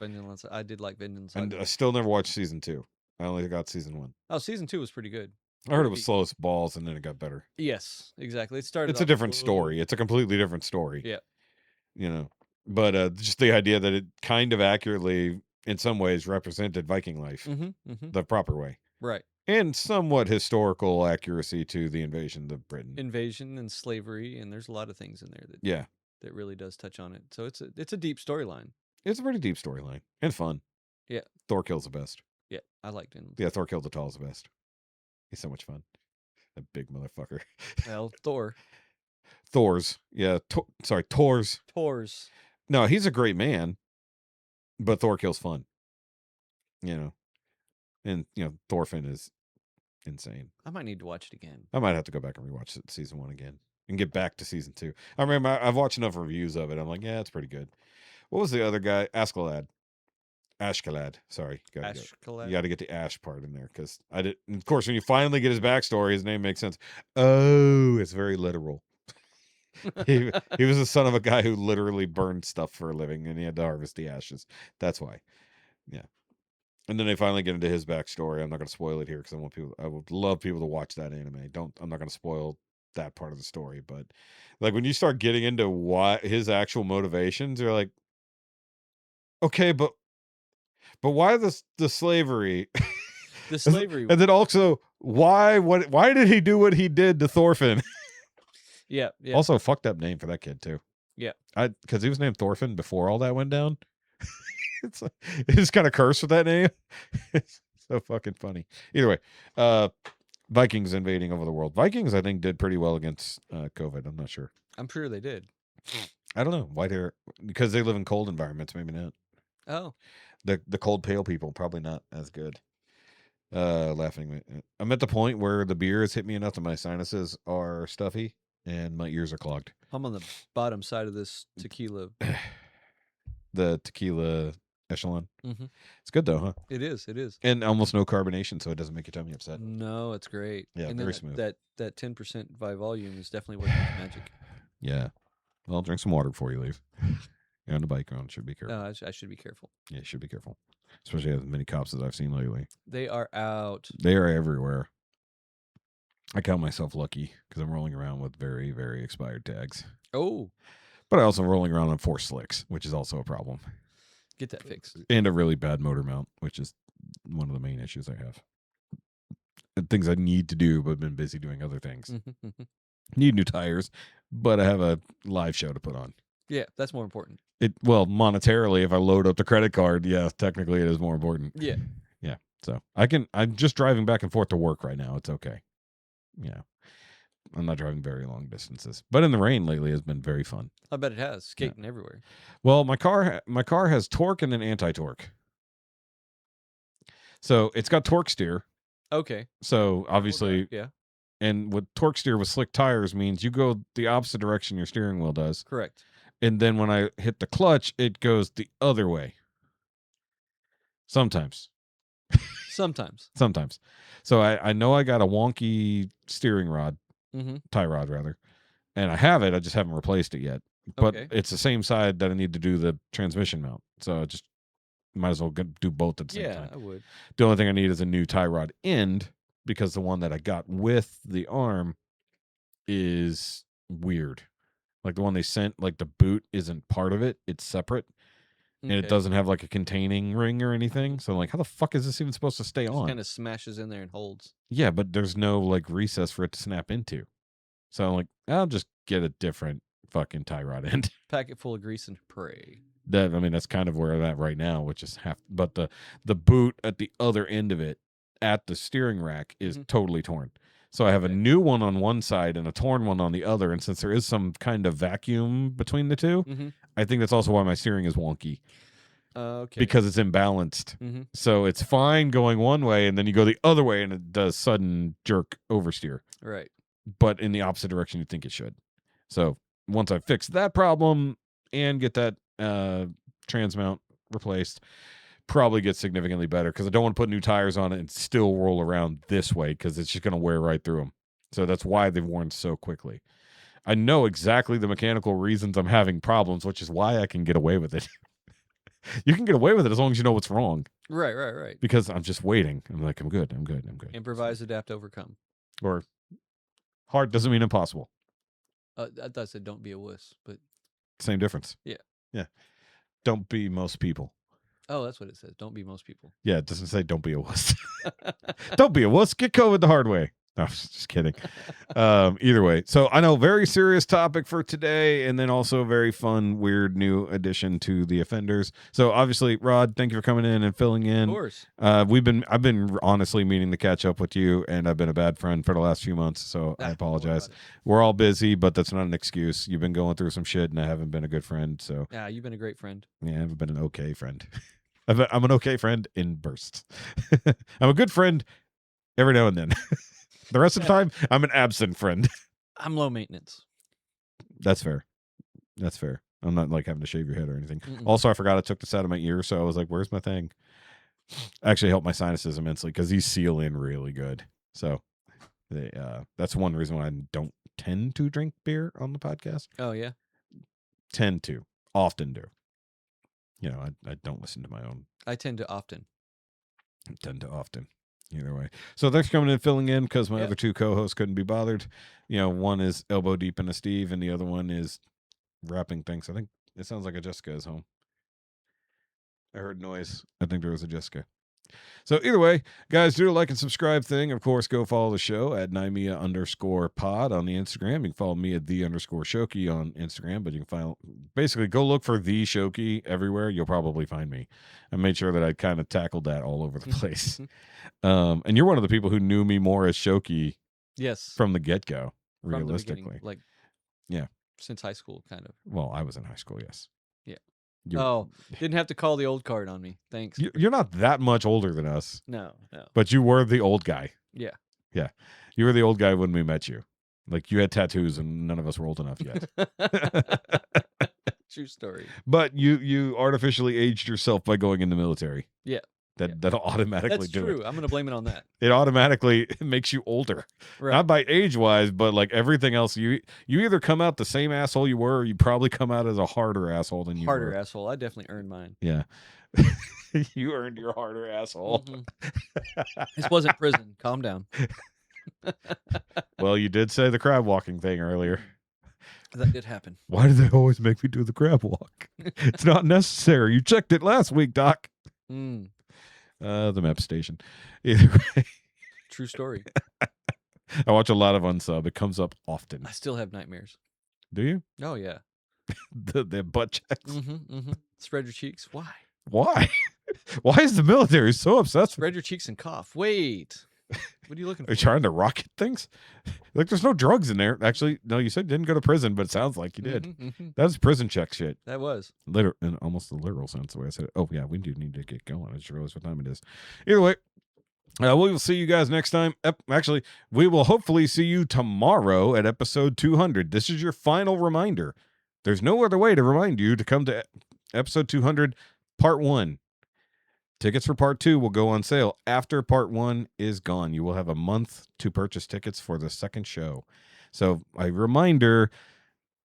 I did like Vinland Saga. And I still never watched season 2. I only got season 1. Oh, season 2 was pretty good. I heard it was slow as balls, and then it got better. Yes, exactly. It's a different story. It's a completely different story. Yeah. You know, but just the idea that it kind of accurately, in some ways, represented Viking life the proper way. Right. And somewhat historical accuracy to the invasion of Britain. Invasion and slavery, and there's a lot of things in there that really does touch on it. So it's a deep storyline. It's a pretty deep storyline and fun. Yeah. Thor kills the best. Yeah, I liked him. Yeah, Thor killed the tallest the best. He's so much fun. That big motherfucker. Well, Thor. Thor's. Yeah, Tor's. Tor's. No, he's a great man, but Thor kills fun. You know. And, Thorfinn is insane. I might need to watch it again. I might have to go back and rewatch season 1 again and get back to season 2. I remember I've watched enough reviews of it. I'm like, yeah, it's pretty good. What was the other guy? Ashkalad. Sorry. Ashkalad. You got to get the Ash part in there because I did. Of course, when you finally get his backstory, his name makes sense. Oh, it's very literal. he was the son of a guy who literally burned stuff for a living and he had to harvest the ashes. That's why. Yeah. And then they finally get into his backstory. I'm not going to spoil it here because I would love people to watch that anime. I'm not going to spoil that part of the story, but like when you start getting into what his actual motivations, you're like, okay, but why the slavery? The slavery, and then also why did he do what he did to Thorfinn? Yeah. Also, fucked up name for that kid too. Yeah, because he was named Thorfinn before all that went down. It's kind of cursed with that name. It's so fucking funny. Either way, Vikings invading over the world. Vikings, I think, did pretty well against COVID. I'm not sure. I'm sure they did. I don't know. White hair, because they live in cold environments, maybe not. Oh. The cold, pale people, probably not as good. Laughing. I'm at the point where the beer has hit me enough that my sinuses are stuffy and my ears are clogged. I'm on the bottom side of this tequila. The tequila echelon. Mhm. It's good though, huh? It is. It is. And almost no carbonation, so it doesn't make your tummy upset. No, it's great. Yeah, and very then smooth. That 10% by volume is definitely working its magic. Yeah. Well, drink some water before you leave. You're on the bike, you should be careful. I should be careful. Yeah, you should be careful. Especially as many cops as I've seen lately. They are out. They are everywhere. I count myself lucky because I'm rolling around with very, very expired tags. Oh, But I also am rolling around on 4 slicks, which is also a problem. get that fixed. And a really bad motor mount, which is one of the main issues I have. And things I need to do, but have been busy doing other things. Need new tires, but I have a live show to put on. Yeah, that's more important. Well, monetarily, if I load up the credit card, yeah, technically it is more important. Yeah. Yeah. So I'm just driving back and forth to work right now. It's okay. Yeah. I'm not driving very long distances. But in the rain lately has been very fun. I bet it has. Skating everywhere. Well, my car has torque and then anti-torque. So it's got torque steer. Okay. So obviously, Yeah. and with torque steer with slick tires means you go the opposite direction your steering wheel does. Correct. And then when I hit the clutch, it goes the other way. Sometimes. Sometimes. So I know I got a wonky steering rod, tie rod rather, and I have it. I just haven't replaced it yet. But it's the same side that I need to do the transmission mount. So I just might as well do both at the same time. Yeah, I would. The only thing I need is a new tie rod end because the one that I got with the arm is weird. Like the one they sent, like the boot isn't part of it. It's separate. And it doesn't have like a containing ring or anything. So I'm like, how the fuck is this even supposed to stay on? It kind of smashes in there and holds. Yeah, but there's no like recess for it to snap into. So I'm like, I'll just get a different fucking tie rod end. Pack it full of grease and pray. That's kind of where I'm at right now, which is but the boot at the other end of it at the steering rack is totally torn. So I have a new one on one side and a torn one on the other. And since there is some kind of vacuum between the two, I think that's also why my steering is wonky. Okay. Because it's imbalanced. So it's fine going one way, and then you go the other way, and it does sudden jerk oversteer. Right. But in the opposite direction you think it should. So once I fix that problem and get that trans mount replaced, probably get significantly better because I don't want to put new tires on it and still roll around this way because it's just going to wear right through them. So that's why they've worn so quickly. I know exactly the mechanical reasons I'm having problems, which is why I can get away with it. You can get away with it as long as you know what's wrong. Right. Because I'm just waiting. I'm like, I'm good. Improvise, adapt, overcome. Or hard doesn't mean impossible. I thought I said don't be a wuss, but same difference. Yeah. Don't be most people. Oh, that's what it says. Don't be most people. Yeah, it doesn't say don't be a wuss. Don't be a wuss. Get COVID the hard way. No, I'm just kidding. Either way. So I know, very serious topic for today, and then also a very fun, weird new addition to the offenders. So obviously, Rod, thank you for coming in and filling in. Of course. I've been honestly meaning to catch up with you, and I've been a bad friend for the last few months, so I apologize. We're all busy, but that's not an excuse. You've been going through some shit, and I haven't been a good friend. So yeah, you've been a great friend. Yeah, I've been an okay friend. I'm an okay friend in bursts. I'm a good friend every now and then. The rest of the time, I'm an absent friend. I'm low maintenance. That's fair. I'm not like having to shave your head or anything. Also, I forgot I took this out of my ear, so I was like, where's my thing? Actually helped my sinuses immensely because these seal in really good. So that's one reason why I don't tend to drink beer on the podcast. Oh, yeah? Often do. You know, I don't listen to my own. I tend to often. Either way. So thanks for coming in and filling in because my other two co-hosts couldn't be bothered. You know, one is elbow deep in a Steve and the other one is wrapping things. I think it sounds like a Jessica is home. I heard noise. I think there was a Jessica. So either way, guys, do the like and subscribe thing. Of course, go follow the show at NowYouMadeItAwkwardPod on the Instagram. You can follow me at _SHOKY on Instagram, but you can basically go look for the SHOKY everywhere. You'll probably find me. I made sure that I kind of tackled that all over the place. And you're one of the people who knew me more as SHOKY. Yes. From the get-go, from realistically. Yeah. Since high school, kind of. Well, I was in high school, yes. Didn't have to call the old card on me. Thanks. You're not that much older than us. No. But you were the old guy. Yeah. You were the old guy when we met you. Like, you had tattoos and none of us were old enough yet. True story. But you artificially aged yourself by going in the military. Yeah. That'll automatically That's do true. it. I'm going to blame it on that. It automatically makes you older. Right. Not by age-wise, but like everything else. You either come out the same asshole you were, or you probably come out as a harder asshole than you Harder were. asshole. I definitely earned mine. Yeah. You earned your harder asshole. This wasn't prison. Calm down. Well, you did say the crab walking thing earlier. That did happen. Why do they always make me do the crab walk? It's not necessary. You checked it last week, Doc. Mm, The map station. Either way, true story. I watch a lot of Unsub. It comes up often. I still have nightmares. Do you? Oh, yeah. The butt checks. Spread your cheeks. Why? Why? Why is the military so obsessed with? Spread your cheeks and cough. Wait. What are you looking Are for? you trying to rocket things? Like, there's no drugs in there. Actually, no, you said you didn't go to prison, but it sounds like you did. That was prison check shit. That was. In almost the literal sense, the way I said it. Oh, yeah, we do need to get going. I just realized what time it is. Either way, we will see you guys next time. Actually, we will hopefully see you tomorrow at episode 200. This is your final reminder. There's no other way to remind you to come to episode 200, part 1. Tickets for part 2 will go on sale after part 1 is gone. You will have a month to purchase tickets for the second show. So a reminder,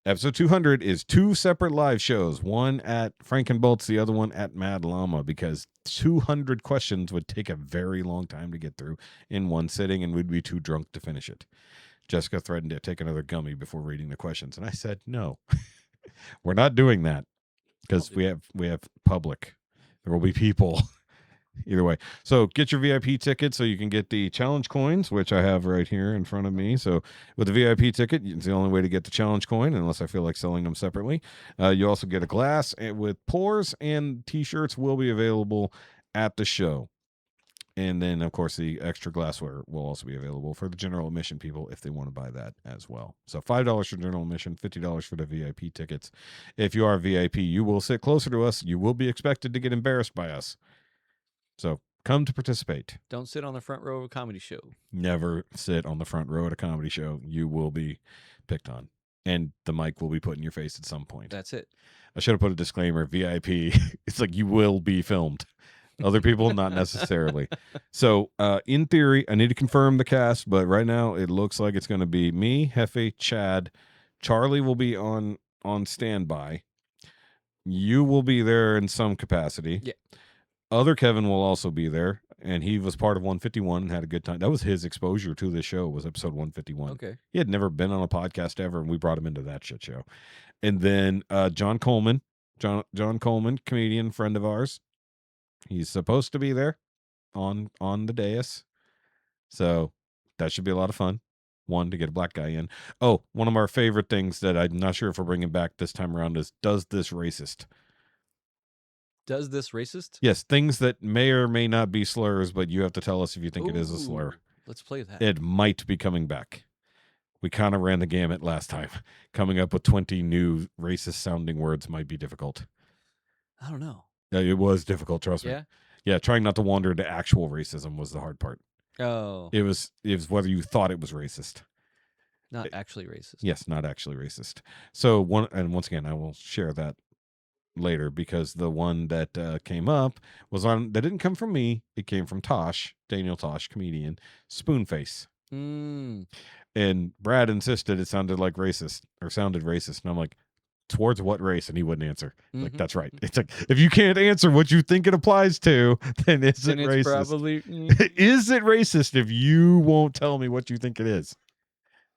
episode 200 is 2 separate live shows, one at Frankenbolts, the other one at Mad Llama, because 200 questions would take a very long time to get through in one sitting, and we'd be too drunk to finish it. Jessica threatened to take another gummy before reading the questions, and I said, no, we're not doing that because we have public. There will be people. Either way. So get your VIP ticket so you can get the challenge coins, which I have right here in front of me. So with the VIP ticket, it's the only way to get the challenge coin, unless I feel like selling them separately. You also get a glass with pours, and t-shirts will be available at the show. And then, of course, the extra glassware will also be available for the general admission people if they want to buy that as well. So $5 for general admission, $50 for the VIP tickets. If you are a VIP, you will sit closer to us. You will be expected to get embarrassed by us. So come to participate. Don't sit on the front row of a comedy show. Never sit on the front row at a comedy show. You will be picked on. And the mic will be put in your face at some point. That's it. I should have put a disclaimer, VIP. It's like you will be filmed. Other people, not necessarily. So in theory, I need to confirm the cast, but right now it looks like it's going to be me, Hefe, Chad. Charlie will be on standby. You will be there in some capacity. Yeah. Other Kevin will also be there, and he was part of 151 and had a good time. That was his exposure to the show, was episode 151. Okay. He had never been on a podcast ever, and we brought him into that shit show. And then John Coleman, comedian, friend of ours. He's supposed to be there on the dais. So that should be a lot of fun. One, to get a black guy in. Oh, one of our favorite things that I'm not sure if we're bringing back this time around is, does this racist? Does this racist? Yes, things that may or may not be slurs, but you have to tell us if you think it is a slur. Let's play that. It might be coming back. We kind of ran the gamut last time. Coming up with 20 new racist-sounding words might be difficult. I don't know. It was difficult, trust me. Yeah? Yeah, trying not to wander into actual racism was the hard part. Oh. It was whether you thought it was racist. Not actually racist. Yes, not actually racist. So once again, I will share that later, because the one that came up was that didn't come from me. It came from Tosh, Daniel Tosh, comedian, Spoonface. And Brad insisted it sounded like racist, or sounded racist. And I'm like, towards what race? And he wouldn't answer. Like, that's right. It's like, if you can't answer what you think it applies to, then is it racist? Probably, is it racist if you won't tell me what you think it is?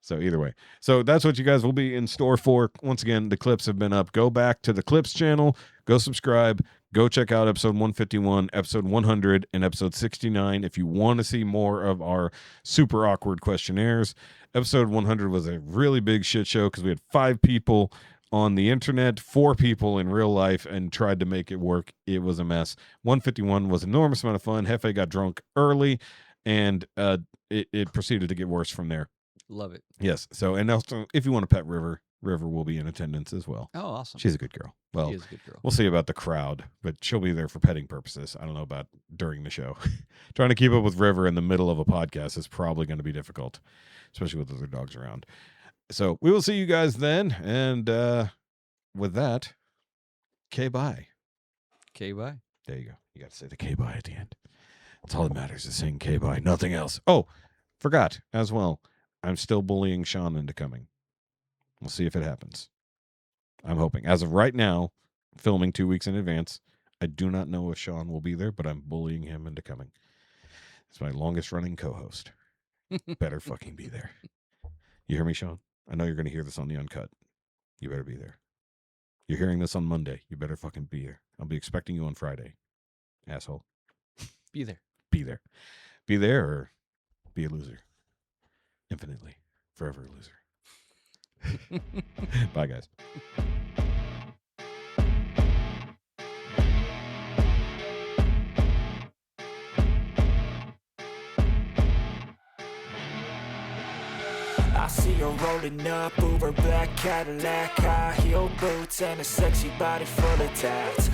So either way. So that's what you guys will be in store for. Once again, the clips have been up. Go back to the clips channel. Go subscribe. Go check out episode 151, episode 100, and episode 69 if you want to see more of our super awkward questionnaires. Episode 100 was a really big shit show because we had 5 people on the internet, 4 people in real life, and tried to make it work. It was a mess. 151 was an enormous amount of fun. Hefe got drunk early, and it proceeded to get worse from there. Love it. Yes. So, and also, if you want to pet River will be in attendance as well. Oh, awesome. She's a good girl. Well, she is a good girl. We'll see about the crowd, but she'll be there for petting purposes. I don't know about during the show. Trying to keep up with River in the middle of a podcast is probably going to be difficult, especially with other dogs around. So we will see you guys then. And with that, K-bye. K-bye. There you go. You got to say the K-bye at the end. That's all that matters is saying K-bye, nothing else. Oh, forgot as well. I'm still bullying Sean into coming. We'll see if it happens. I'm hoping. As of right now, filming 2 weeks in advance, I do not know if Sean will be there, but I'm bullying him into coming. It's my longest running co-host. Better fucking be there. You hear me, Sean? I know you're going to hear this on the uncut. You better be there. You're hearing this on Monday. You better fucking be there. I'll be expecting you on Friday. Asshole. Be there. Be there. Be there or be a loser. Infinitely. Forever a loser. Bye, guys. I see her rolling up, Uber black Cadillac, high heel boots and a sexy body full of tats.